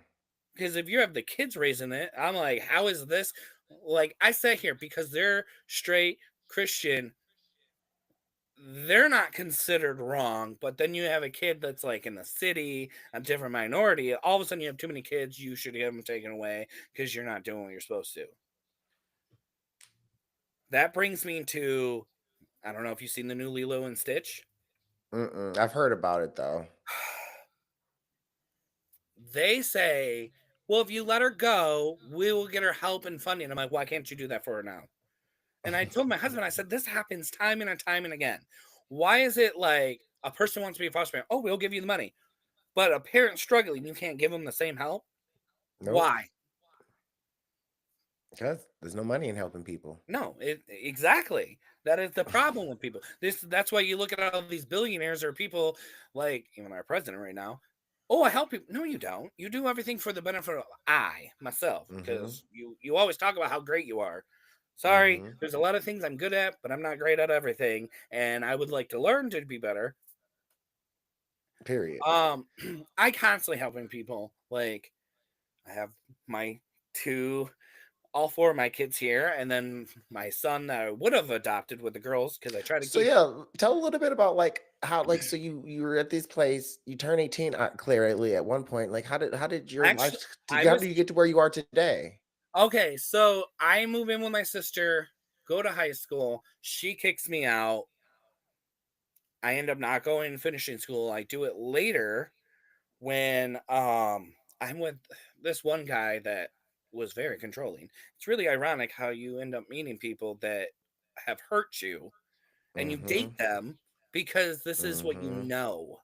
Because if you have the kids raising it, I'm like, how is this? Like, I sat here because they're straight Christian, they're not considered wrong. But then you have a kid that's like in the city, a different minority. All of a sudden, you have too many kids. You should get them taken away because you're not doing what you're supposed to. That brings me to I don't know if you've seen the new Lilo and Stitch. Mm-mm. I've heard about it though. They say, well, if you let her go, we will get her help and funding. I'm like, why can't you do that for her now? And I told my husband, I said, this happens time and time and again. Why is it like a person wants to be a foster parent? Oh, we'll give you the money. But a parent struggling, you can't give them the same help? Nope. Why? Because there's no money in helping people. No, exactly. That is the problem with people. That's why you look at all these billionaires or people like even our president right now. Oh, I help you. No, you don't. You do everything for the benefit of myself, Hmm. because you always talk about how great you are. Sorry, Hmm. there's a lot of things I'm good at, but I'm not great at everything, and I would like to learn to be better. Period. Um, I constantly helping people. Like I have my two all four of my kids here, and then my son that I would have adopted with the girls because I try to So keep. yeah, tell a little bit about like how like so you were at this place, you turn 18 clearly at one point. Like how did your Actually, life I how was do you get to where you are today? okay. So I move in with my sister, go to high school. She kicks me out. I end up not going and finishing school. I do it later when I'm with this one guy that was very controlling. It's really ironic how you end up meeting people that have hurt you and you Mm-hmm. date them because this is what you Mm-hmm. know.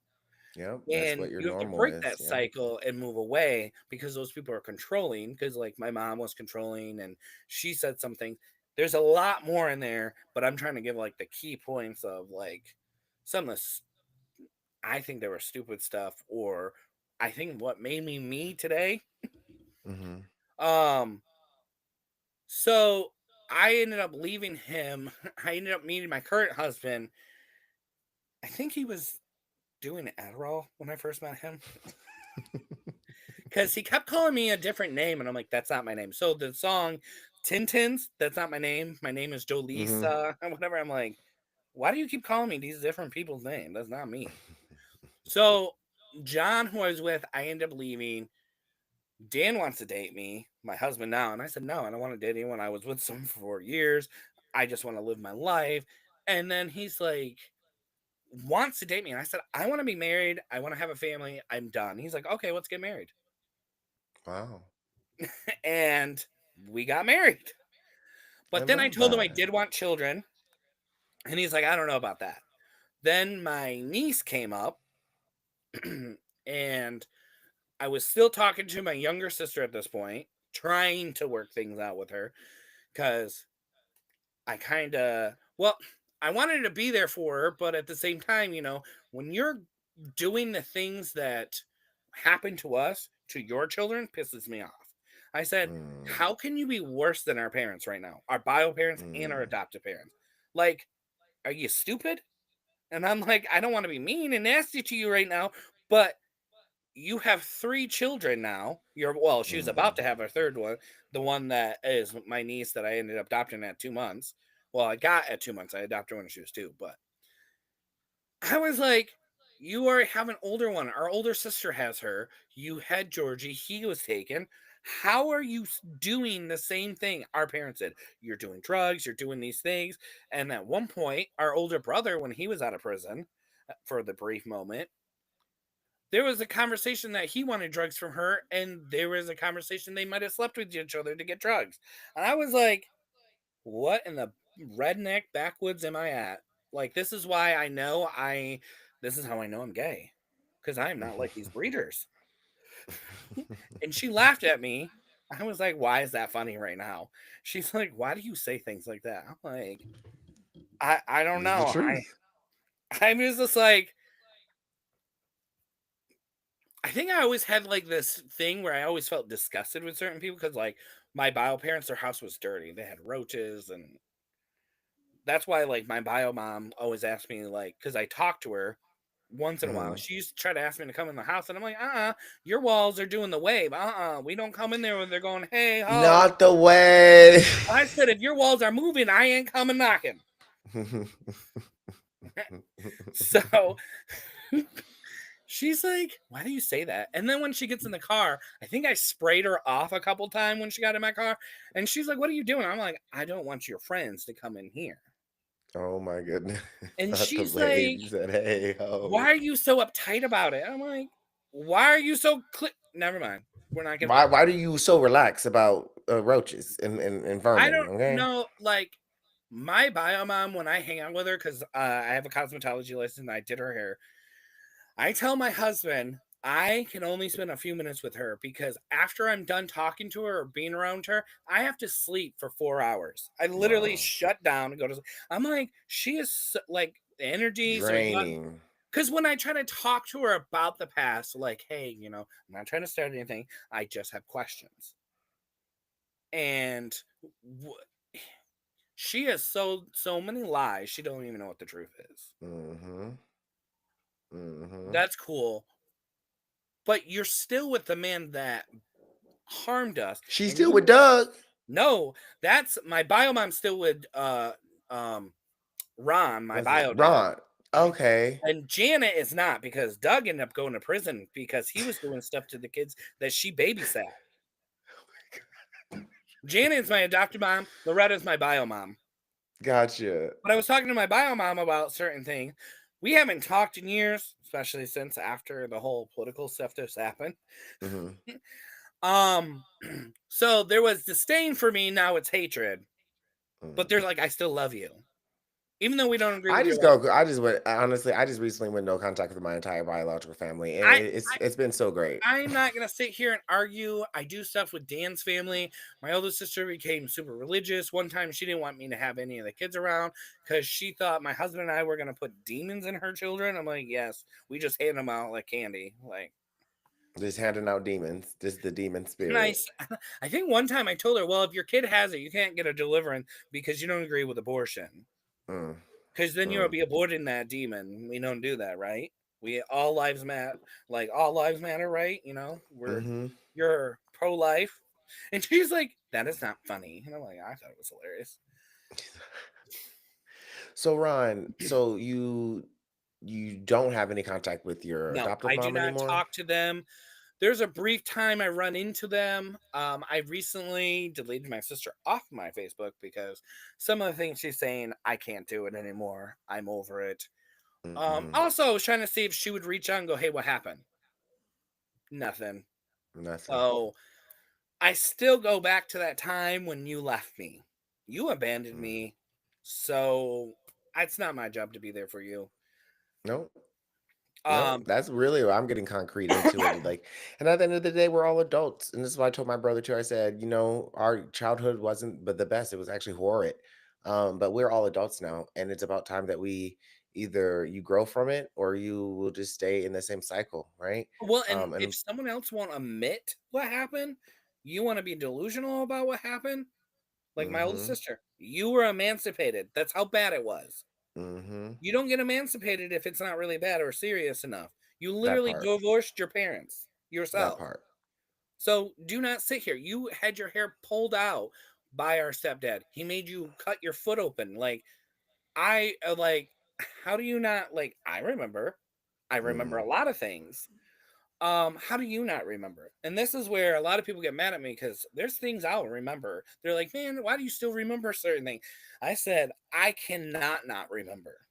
Yep, that's And what your you have to normal break is. that Yep. cycle and move away because those people are controlling. Because, like, my mom was controlling and she said something. There's a lot more in there, but I'm trying to give like the key points of like some of I think there were stupid stuff, or I think what made me me today. Mm-hmm. Um, so I ended up leaving him. I ended up meeting my current husband. I think he was doing Adderall when I first met him. Because he kept calling me a different name, and I'm like, that's not my name. So the song Tintins, that's not my name. My name is Mm-hmm. Jolisa, and whatever. I'm like, why do you keep calling me these different people's names? That's not me. So John, who I was with, I ended up leaving. Dan wants to date me, my husband now. And I said, no, I don't want to date anyone. I was with someone for 4 years. I just want to live my life. And then he's like, wants to date me. And I said, I want to be married. I want to have a family. I'm done. He's like, okay, let's get married. Wow. And we got married. I But then I love told him I that. did want children. And he's like, I don't know about that. Then my niece came up and I was still talking to my younger sister at this point, trying to work things out with her because I kind of, well, I wanted to be there for her, but at the same time, when you're doing the things that happen to us to your children, pisses me off. I said, Mm, how can you be worse than our parents right now? Our bio parents and our mm, adoptive parents. Like, are you stupid? And I'm like, I don't want to be mean and nasty to you right now, but you have 3 children now. She was about mm. to have her third one, the one that is my niece that I ended up adopting at 2 months. Well, I got at 2 months. I adopted her when she was 2, but I was like, you already have an older one. Our older sister has her. You had Georgie. He was taken. How are you doing the same thing our parents did? You're doing drugs. You're doing these things. And at one point, our older brother, when he was out of prison for the brief moment, there was a conversation that he wanted drugs from her, and there was a conversation they might have slept with each other to get drugs. And I was like, what in the redneck backwoods am I at? Like, this is how I know I'm gay. Because I'm not like these breeders. And she laughed at me. I was like, why is that funny right now? She's like, why do you say things like that? I'm like, I don't It's the know. truth. I'm just like, I think I always had like this thing where I always felt disgusted with certain people because like my bio parents, their house was dirty. They had roaches, and that's why like my bio mom always asked me like because I talked to her once in a while. Mhm. She used to try to ask me to come in the house, and I'm like, your walls are doing the wave. We don't come in there when they're going, hey ho. Not the way. I said if your walls are moving, I ain't coming knocking. So she's like, why do you say that? And then when she gets in the car, I think I sprayed her off a couple times when she got in my car. And she's like, what are you doing? I'm like, I don't want your friends to come in here. Oh my goodness. And Not the she's way like, you said, hey why ho. are you so uptight about it? I'm like, why are you so never mind. We're not gonna Why get why do you so relax about roaches and I vermin? don't Okay. know, like my bio mom when I hang out with her, because I have a cosmetology license and I did her hair. I tell my husband I can only spend a few minutes with her because after I'm done talking to her or being around her, I have to sleep for 4 hours. I literally Wow. shut down and go to sleep. I'm like, she is like the energy. So Draining. because when I try to talk to her about the past, like, hey, I'm not trying to start anything. I just have questions. And w- she has so many lies. She don't even know what the truth is. Mm-hmm. Mm-hmm. That's cool. But you're still with the man that harmed us, She's and still you with Doug. no, that's my bio mom still with um Ron, my Was it bio dad. Ron? Okay. And Janet is not because Doug ended up going to prison because he was doing stuff to the kids that she babysat. Janet's my adopted mom, Loretta's my bio mom. Gotcha. But I was talking to my bio mom about certain things. We haven't talked in years, especially since after the whole political stuff that's happened. Mm-hmm. Um, so there was disdain for me, now it's hatred. But they're Mm. like, I still love you. Even though we don't agree I with your just life. go. I just went. Honestly, I just recently went no contact with my entire biological family, and I, it's been so great. I'm not gonna sit here and argue. I do stuff with Dan's family. My older sister became super religious. One time she didn't want me to have any of the kids around because she thought my husband and I were gonna put demons in her children. I'm like, yes, we just hand them out like candy. Like Just handing out demons. Just the demon spirit. nice. I think one time I told her, well, if your kid has it, you can't get a deliverance because you don't agree with abortion. Mm, Because then you'll mm, be aborting that demon. We don't do that, right? We all lives matter, like all lives matter, right? mm-hmm. You're pro life, and she's like, that is not funny, and I'm like, I thought it was hilarious. So Ron, so you don't have any contact with your No, adoptive I do mom not anymore? talk to them. There's a brief time I run into them. I recently deleted my sister off my Facebook because some of the things she's saying, I can't do it anymore. I'm over it. Mm-mm. Also, I was trying to see if she would reach out and go, "Hey, what happened?" Nothing. Nothing. So I still go back to that time when you left me. You abandoned Mm. me. So it's not my job to be there for you. Nope. No, Um, that's really what I'm getting concrete into it. Like, and at the end of the day, we're all adults. And this is why I told my brother too. I said, our childhood wasn't but the best. It was actually horrid. But we're all adults now, and it's about time that we either you grow from it or you will just stay in the same cycle, right? well, and if And someone else won't admit what happened, you want to be delusional about what happened. Like my oldest mm-hmm, sister, you were emancipated. That's how bad it was. mm-hmm, You don't get emancipated if it's not really bad or serious enough. You that literally part, divorced your parents that yourself. part. So do not sit here. You had your hair pulled out by our stepdad. He made you cut your foot open. Like I like how do you not like I remember. I remember Mm. a lot of things. How do you not remember? And this is where a lot of people get mad at me because there's things I'll remember. They're like, "Man, why do you still remember certain things?" I said, "I cannot not remember."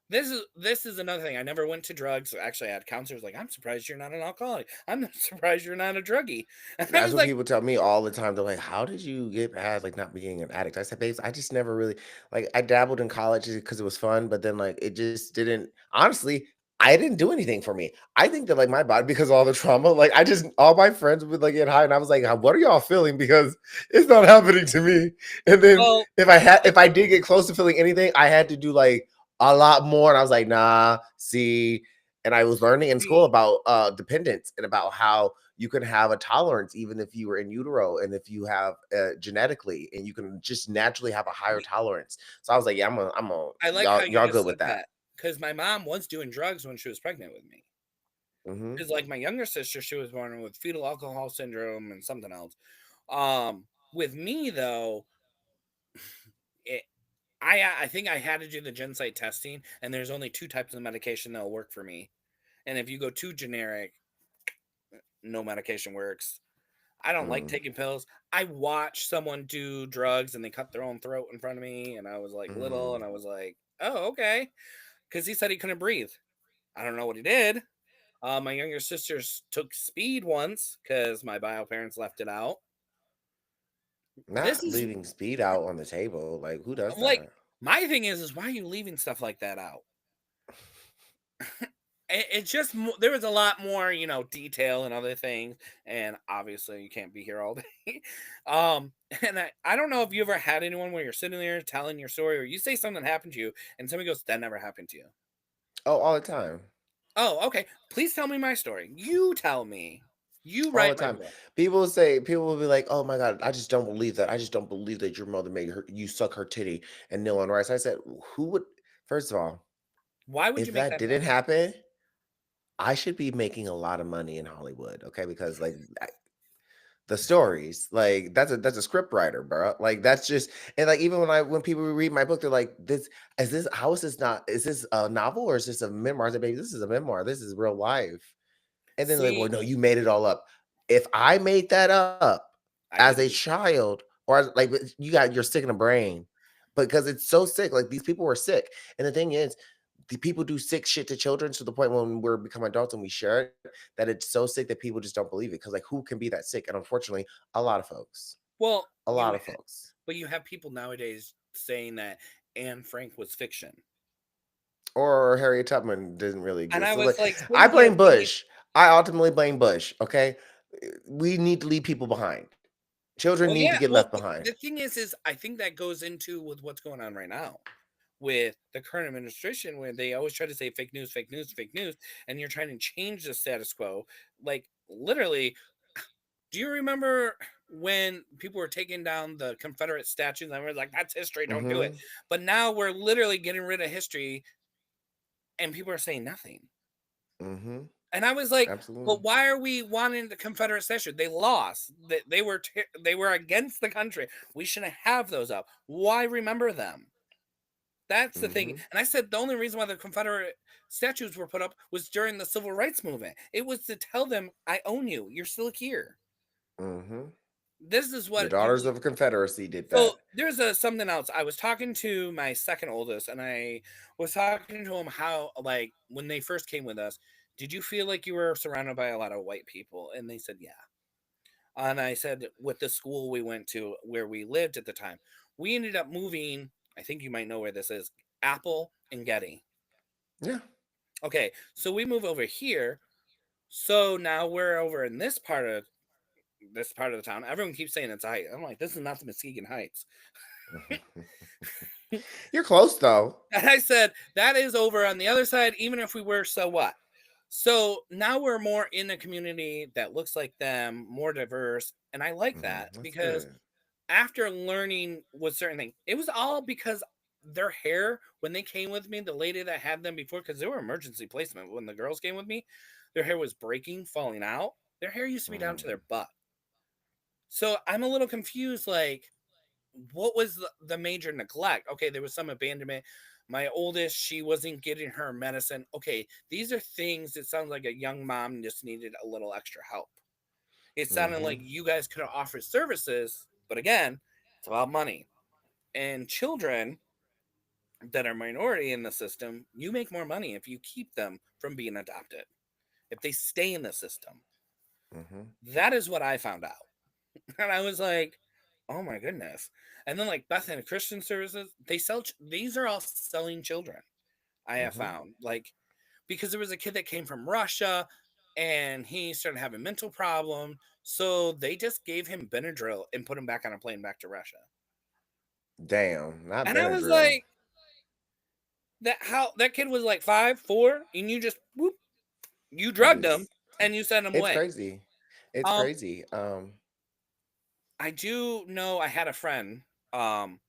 This is another thing. I never went to drugs. Actually, I had counselors like, "I'm surprised you're not an alcoholic. I'm surprised you're not a druggie." And I That's was what like, people tell me all the time. They're like, "How did you get past like not being an addict?" I said, "Babes, I just never really like. I dabbled in college because it was fun, but then like it just didn't. Honestly, I didn't do anything for me. I think that like my body because of all the trauma, like I just all my friends would like get high, and I was like, "What are y'all feeling?" Because it's not happening to me. And then "Well, if I did get close to feeling anything, I had to do like a lot more, and I was like, "Nah, see." And I was learning in school see, about dependence and about how you can have a tolerance even if you were in utero and if you have genetically and you can just naturally have a higher tolerance. So I was like, yeah, I'm a I like how you y'all just good said with that. that because my mom was doing drugs when she was pregnant with me. Hmm. Because like my younger sister, she was born with fetal alcohol syndrome and something else. With me though, it, I think I had to do the Genzyme testing, and there's only two types of medication that'll work for me. And if you go too generic, no medication works. I don't like Mm, taking pills. I watched someone do drugs and they cut their own throat in front of me, and I was like little, mm, and I was like, oh, okay. Because he said he couldn't breathe. I don't know what he did. My younger sisters took speed once because my bio parents left it out. This not is leaving speed out on the table. Like who does like that? my thing is why are you leaving stuff like that out? It's just there was a lot more, detail and other things, and obviously you can't be here all day. um, and I don't know if you ever had anyone where you're sitting there telling your story, or you say something happened to you, and somebody goes, "That never happened to you." Oh, all the time. Oh, okay. Please tell me my story. You tell me. You All the write my time. book. People will be like, "Oh my god, I just don't believe that. I just don't believe that your mother made her you suck her titty and kneel on rice." I said, "Who would first of all, Why would if you make that that didn't happen? happen, I should be making a lot of money in Hollywood, okay? Because like the stories, like that's a script writer, bro. Like that's just and like even when people read my book, they're like, this how is this not is this a novel or is this a memoir?" I said, "Baby, this is a memoir. This is real life." And then they're like, See, "Well, no, you made it all up." If I made that up I as a didn't. child, or like you're sick in the brain because it's so sick. Like these people were sick, and the thing is, the people do sick shit to children to the point when we're become adults and we share it that it's so sick that people just don't believe it. Because like, who can be that sick? And unfortunately, a lot of folks, Well, a lot of folks, but you have people nowadays saying that Anne Frank was fiction, or Harriet Tubman didn't really and exist. I So like, was like I sitting here blame thinking, Bush. I ultimately blame Bush. Okay, we need to leave people behind. Children well, need to yeah, get well, left behind. the thing is I think that goes into with what's going on right now with the current administration, where they always try to say fake news, fake news, fake news, and you're trying to change the status quo. Like literally, do you remember when people were taking down the Confederate statues and we were like, "That's history, don't do it." Hmm. But now we're literally getting rid of history, and people are saying nothing. Hmm. And I was like, Absolutely. "But why are we wanting the Confederate statue? They lost. They were against the country. We shouldn't have those up. Why remember them?" That's the thing. Hmm. And I said the only reason why the Confederate statues were put up was during the Civil Rights Movement. It was to tell them, "I own you. You're still here." Hmm. this is The what Daughters usually. of Confederacy did So that. there's a something else. I was talking to my second oldest, and I was talking to him how, like, when they first came with us, did you feel like you were surrounded by a lot of white people? And they said, yeah. And I said, with the school we went to where we lived at the time, we ended up moving. I think you might know where this is, Apple and Getty. Yeah. Okay, so we move over here. So now we're over in this part of the town. Everyone keeps saying it's Heights. I'm like, this is not the Muskegon Heights. You're close though. And I said, that is over on the other side, even if we were, so what? So now we're more in a community that looks like them, more diverse. And I like that That's because good. after learning with certain things, it was all because their hair, when they came with me, the lady that had them before, because they were emergency placement when the girls came with me, their hair was breaking, falling out. Their hair used to be down to their Mm, butt. So I'm a little confused, like, what was the major neglect? Okay, there was some abandonment. My oldest, she wasn't getting her medicine. Okay, these are things that sound like a young mom just needed a little extra help. It sounded like mhm, you guys could have offered services, but again, it's about money. And children that are minority in the system, you make more money if you keep them from being adopted, if they stay in the system. mhm, That is what I found out. And I was like, oh my goodness. And then, like, Bethany Christian Services, they sell, these are all selling children, I have mhm. found. Like, because there was a kid that came from Russia and he started having mental problem. So they just gave him Benadryl and put him back on a plane back to Russia. Damn, not And I was Benadryl. like, that kid was like 5, 4, and you just whoop, you It drugged him is. and you sent him It's away. crazy. It's Um, crazy. I do know I had a friend. Um,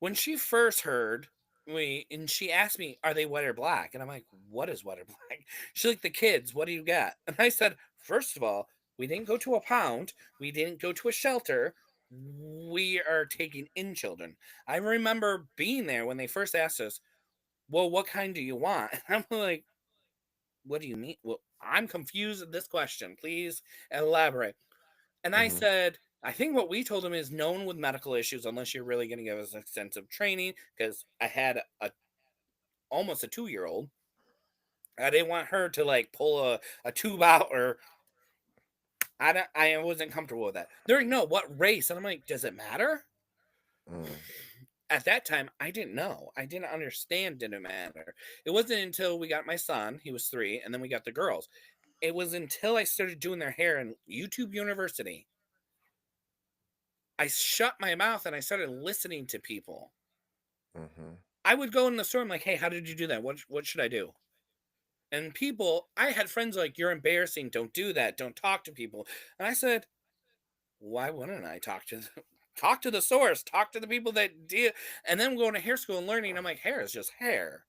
when she first heard me, and she asked me, "Are they white or black?" And I'm like, "What is white or black?" She's like, "The kids. What do you got?" And I said, first of all, we didn't go to a pound. We didn't go to a shelter. We are taking in children. I remember being there when they first asked us, "Well, what kind do you want?" And I'm like, "What do you mean?" Well, I'm confused at this question. Please elaborate. And I Mhm, said, I think what we told him is no one with medical issues, unless you're really going to give us extensive training, because I had a almost a 2-year old. I didn't want her to like pull a tube out, or I wasn't comfortable with that. They're like, no, what race? And I'm like, does it matter? mm, At that time, I didn't know. I didn't understand didn't matter. It wasn't until we got my son, he was 3, and then we got the girls. It was until I started doing their hair in YouTube University. I shut my mouth and I started listening to people. mhm, I would go in the store. I'm like, hey, how did you do that? What should I do? And people, I had friends like, you're embarrassing. Don't do that. Don't talk to people. And I said, why wouldn't I talk to them? Talk to the source. Talk to the people that deal. And then going to hair school and learning. I'm like, hair is just hair.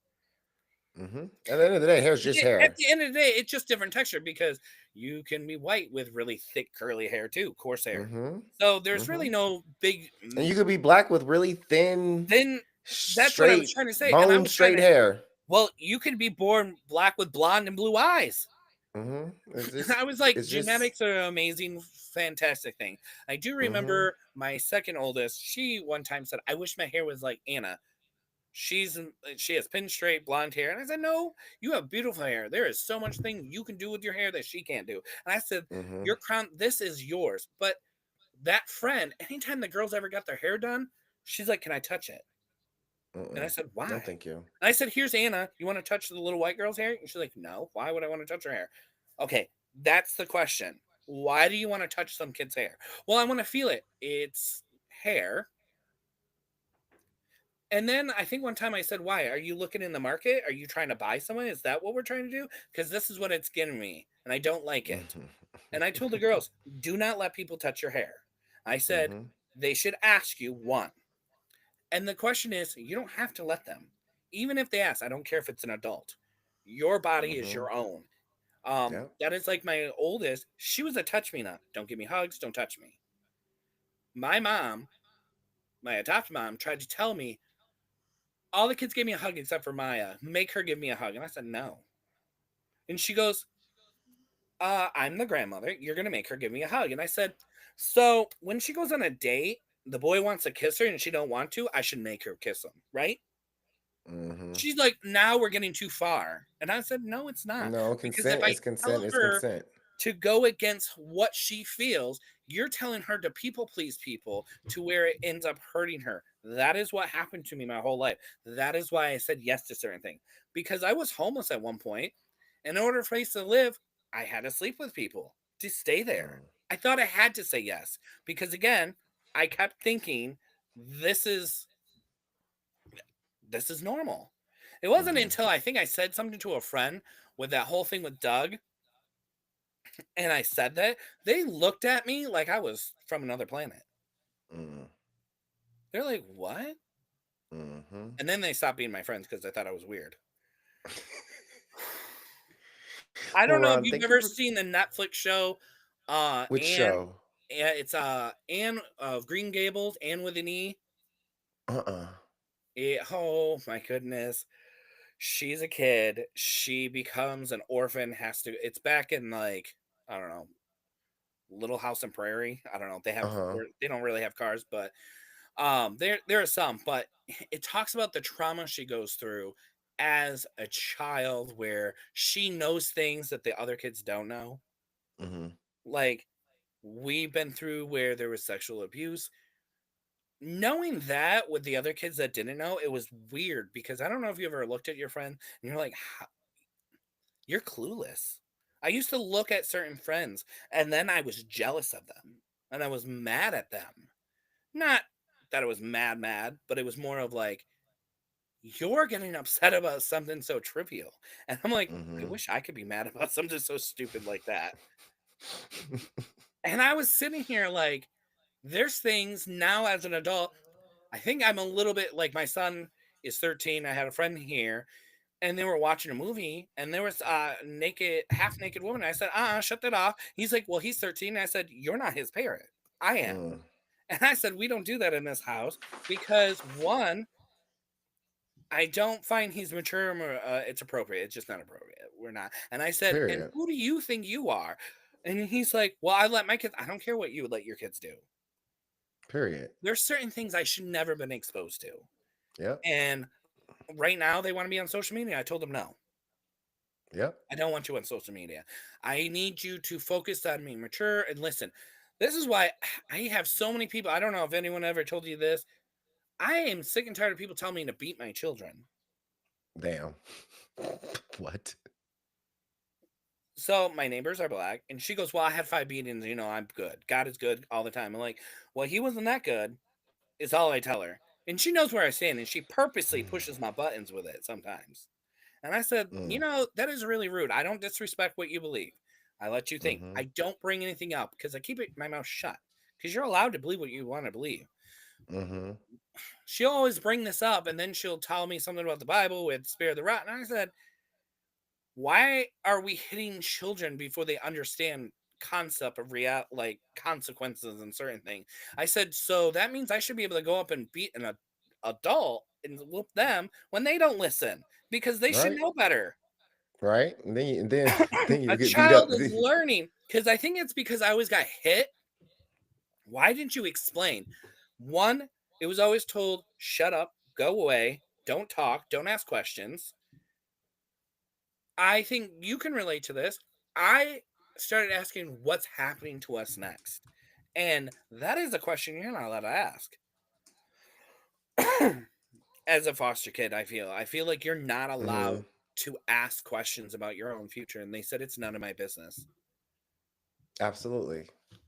mhm. At the end of the day, hair's just At hair. the end of the day, it's just different texture because you can be white with really thick curly hair too, coarse hair. Mhm, So there's really mhm. no big. And you could be black with really thin, Then that's what I was straight, trying to say, and I bone was trying straight to. hair. Well, you could be born black with blonde and blue eyes. Mhm. It's I just was like, it's just genetics are an amazing, fantastic thing. I do mhm, remember my second oldest. She one time said, "I wish my hair was like Anna. She has pin straight blonde hair." And I said, "No, you have beautiful hair. There is so much thing you can do with your hair that she can't do." And I said, mhm, "Your crown, this is yours." But that friend, anytime the girls ever got their hair done, she's like, "Can I touch it?" And I mm-mm. said, No, "Why?" thank you. And I said, "Here's Anna. You want to touch the little white girl's hair?" And she's like, "No. Why would I want to touch her hair?" Okay, that's the question. Why do you want to touch some kid's hair? Well, I want to feel it. It's hair. And then I think one time I said, "Why? Are you looking in the market? Are you trying to buy someone? Is that what we're trying to do? Because this is what it's getting me, and I don't like it." Mhm. And I told the girls, "Do not let people touch your hair." I said, Mhm, they should ask you one. And the question is, you don't have to let them. Even if they ask, I don't care if it's an adult. Your body is mhm. your own. Yep. That is like my oldest. She was a touch me not. Don't give me hugs. Don't touch me. My mom, my adopted mom, tried to tell me all the kids gave me a hug except for Maya. Make her give me a hug. And I said no. And she goes, I'm the grandmother. You're going to make her give me a hug. And I said, so when she goes on a date, the boy wants to kiss her and she don't want to, I should make her kiss him, right? Mhm. She's like, now we're getting too far. And I said, no, it's not. No, Because if consent I is tell consent is her consent. to go against what she feels, you're telling her to people please people to where it ends up hurting her. That is what happened to me my whole life. That is why I said yes to certain things. Because I was homeless at one point. In order for us to live, I had to sleep with people to stay there. Mm, I thought I had to say yes. Because again, I kept thinking this is this is normal. It wasn't mhm, until I think I said something to a friend with that whole thing with Doug, and I said that, they looked at me like I was from another planet. mm, They're like, "What?" mhm. And then they stopped being my friends because they thought I was weird. I Well, don't know if Ron, you've thank you ever for seen the Netflix show, which Anne. show? It's Anne of Green Gables, Anne with an E. Uh-uh. Oh my goodness. She's a kid. She becomes an orphan, has to it's back in like, I don't know, Little House and Prairie. I don't know. Uh-huh. They don't really have cars, but there are some, but it talks about the trauma she goes through as a child where she knows things that the other kids don't know. Mhm. Like we've been through where there was sexual abuse. Knowing that with the other kids that didn't know, it was weird because I don't know if you ever looked at your friend and you're like, you're clueless. I used to look at certain friends and then I was jealous of them and I was mad at them. Not that I was mad, but it was more of like, you're getting upset about something so trivial. And I'm like, I Mhm. wish I could be mad about something so stupid like that. And I was sitting here like, there's things now as an adult. I think I'm a little bit like my son is 13. I had a friend here and they were watching a movie and there was a naked, half naked woman. I said, shut that off. He's like, well, he's 13. I said, you're not his parent. I am. Mm, And I said, we don't do that in this house because one, I don't find he's mature or it's appropriate. It's just not appropriate. We're not. And I said, and period. who do you think you are? And he's like, well, I let my kids. I don't care what you would let your kids do. Period. There's certain things I should never been exposed to. Yep. And right now they want to be on social media. I told them no. Yep. I don't want you on social media. I need you to focus on being mature and listen. This is why I have so many people. I don't know if anyone ever told you this. I am sick and tired of people telling me to beat my children. Damn. What? So my neighbors are black, and she goes, "Well, I had 5 beatings. You know, I'm good. God is good all the time." I'm like, "Well, he wasn't that good." Is all I tell her, and she knows where I stand, and she purposely pushes my buttons with it sometimes. And I said, "You Mm, know, that is really rude. I don't disrespect what you believe. I let you think. I mhm, don't bring anything up because I keep my mouth shut. Because you're allowed to believe what you want to believe." mhm. She'll always bring this up, and then she'll tell me something about the Bible with spare the rot, and I said, why are we hitting children before they understand concept of real like consequences and certain things? I said, so that means I should be able to go up and beat an adult and whoop them when they don't listen because they should Right? know better. Right? And then then you A get beat up. child is learning because I think it's because I always got hit. Why didn't you explain? One, it was always told, shut up, go away, don't talk, don't ask questions. I think you can relate to this. I started asking what's happening to us next. And that is a question you're not allowed to ask. As a foster kid, I feel like you're not allowed Mhm. to ask questions about your own future and they said it's none of my business. Absolutely.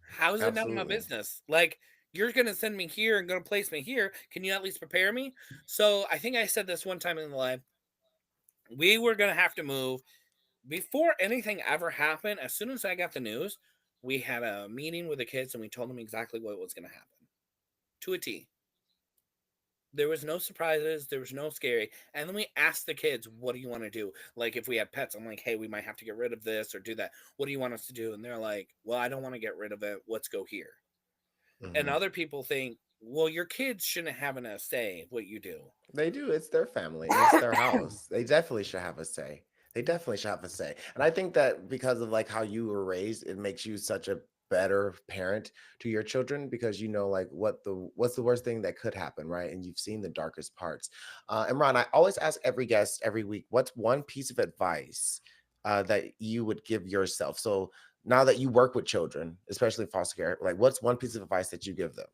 How is it none of my Absolutely. business? Like you're going to send me here and going to place me here. Can you at least prepare me? So, I think I said this one time in the live. We were going to have to move before anything ever happened. As soon as I got the news, we had a meeting with the kids and we told them exactly what was going to happen to a T. There was no surprises, there was no scary. And then we asked the kids, what do you want to do? Like if we had pets, I'm like, hey, we might have to get rid of this or do that. What do you want us to do? And they're like, well, I don't want to get rid of it. Let's go here. And Mhm. other people think, well, your kids shouldn't have a say what you do. They do. It's their family. It's their house. They definitely should have a say. They definitely should have a say. And I think that because of like how you were raised, it makes you such a better parent to your children because you know like what's the worst thing that could happen, right? And you've seen the darkest parts. And Ron, I always ask every guest every week, what's one piece of advice that you would give yourself? So now that you work with children, especially foster care, like what's one piece of advice that you give them?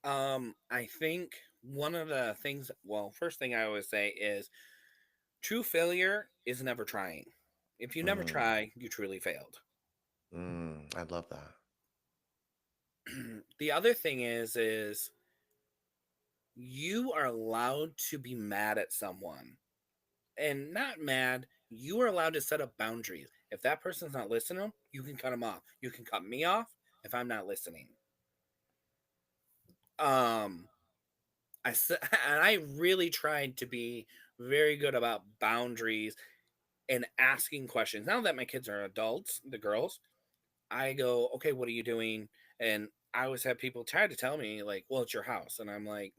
I think one of the things, well, first thing I always say is true failure is never trying. If you never Mm, try, you truly failed. I love that. The other thing is you are allowed to be mad at someone, and not mad. You are allowed to set up boundaries. If that person's not listening, you can cut them off. You can cut me off if I'm not listening. Um, and I really tried to be very good about boundaries and asking questions. Now that my kids are adults, the girls, I go, okay, what are you doing? And I always have people try to tell me, like, well, it's your house. And I'm like,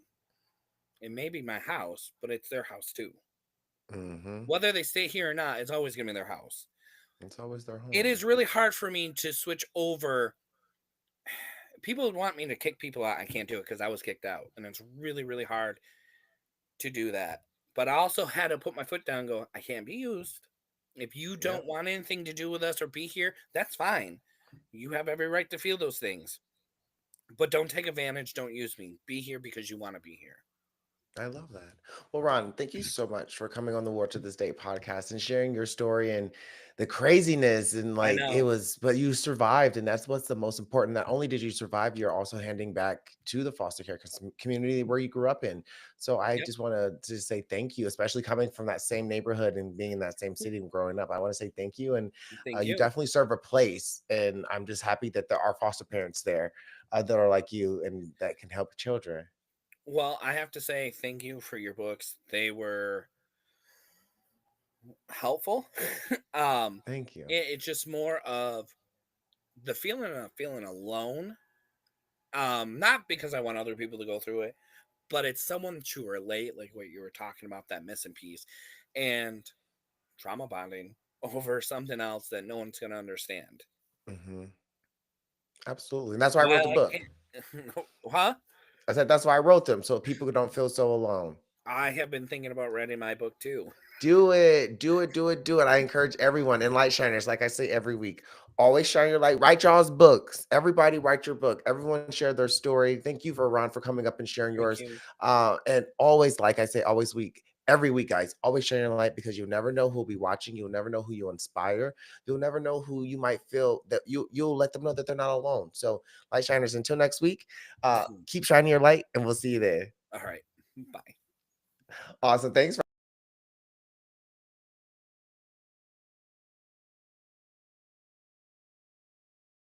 it may be my house, but it's their house too. Hmm. Whether they stay here or not, it's always going to be their house. It's always their It home. is really hard for me to switch over. People would want me to kick people out. I can't do it because I was kicked out. And it's really, really hard to do that. But I also had to put my foot down and go, I can't be used. If you Yep. don't want anything to do with us or be here, that's fine. You have every right to feel those things. But don't take advantage. Don't use me. Be here because you want to be here. I love that. Well, Ron, thank you so much for coming on the War to This Day podcast and sharing your story and the craziness and I like it know. was, but you survived, and that's what's the most important. Not only did you survive, you're also handing back to the foster care community where you grew up in. So I Yep. just want to say thank you, especially coming from that same neighborhood and being in that same city and growing up. I want to say thank you, and Thank you you. definitely serve a place. And I'm just happy that there are foster parents there that are like you and that can help children. Well, I have to say thank you for your books. They were helpful. um, Thank you. it's just more of the feeling of feeling alone. Not because I want other people to go through it, but it's someone to relate, like what you were talking about, that missing piece, and trauma bonding over something else that no one's going to understand. Hmm. Absolutely. And that's why I wrote the While I book. can't, huh? I said that's why I wrote them so people don't feel so alone. I have been thinking about writing my book too. Do it, do it, do it, do it. I encourage everyone and light shiners, like I say every week. Always shine your light. Write y'all's books. Everybody write your book. Everyone share their story. Thank you for Ron for coming up and sharing Thank yours. you. And always, like I say, always every week, guys, always shine your light because you'll never know who'll be watching. You'll never know who you inspire. You'll never know who you might feel that you'll let them know that they're not alone. So, light shiners, until next week, keep shining your light, and we'll see you there. All right. Bye. Awesome. Thanks.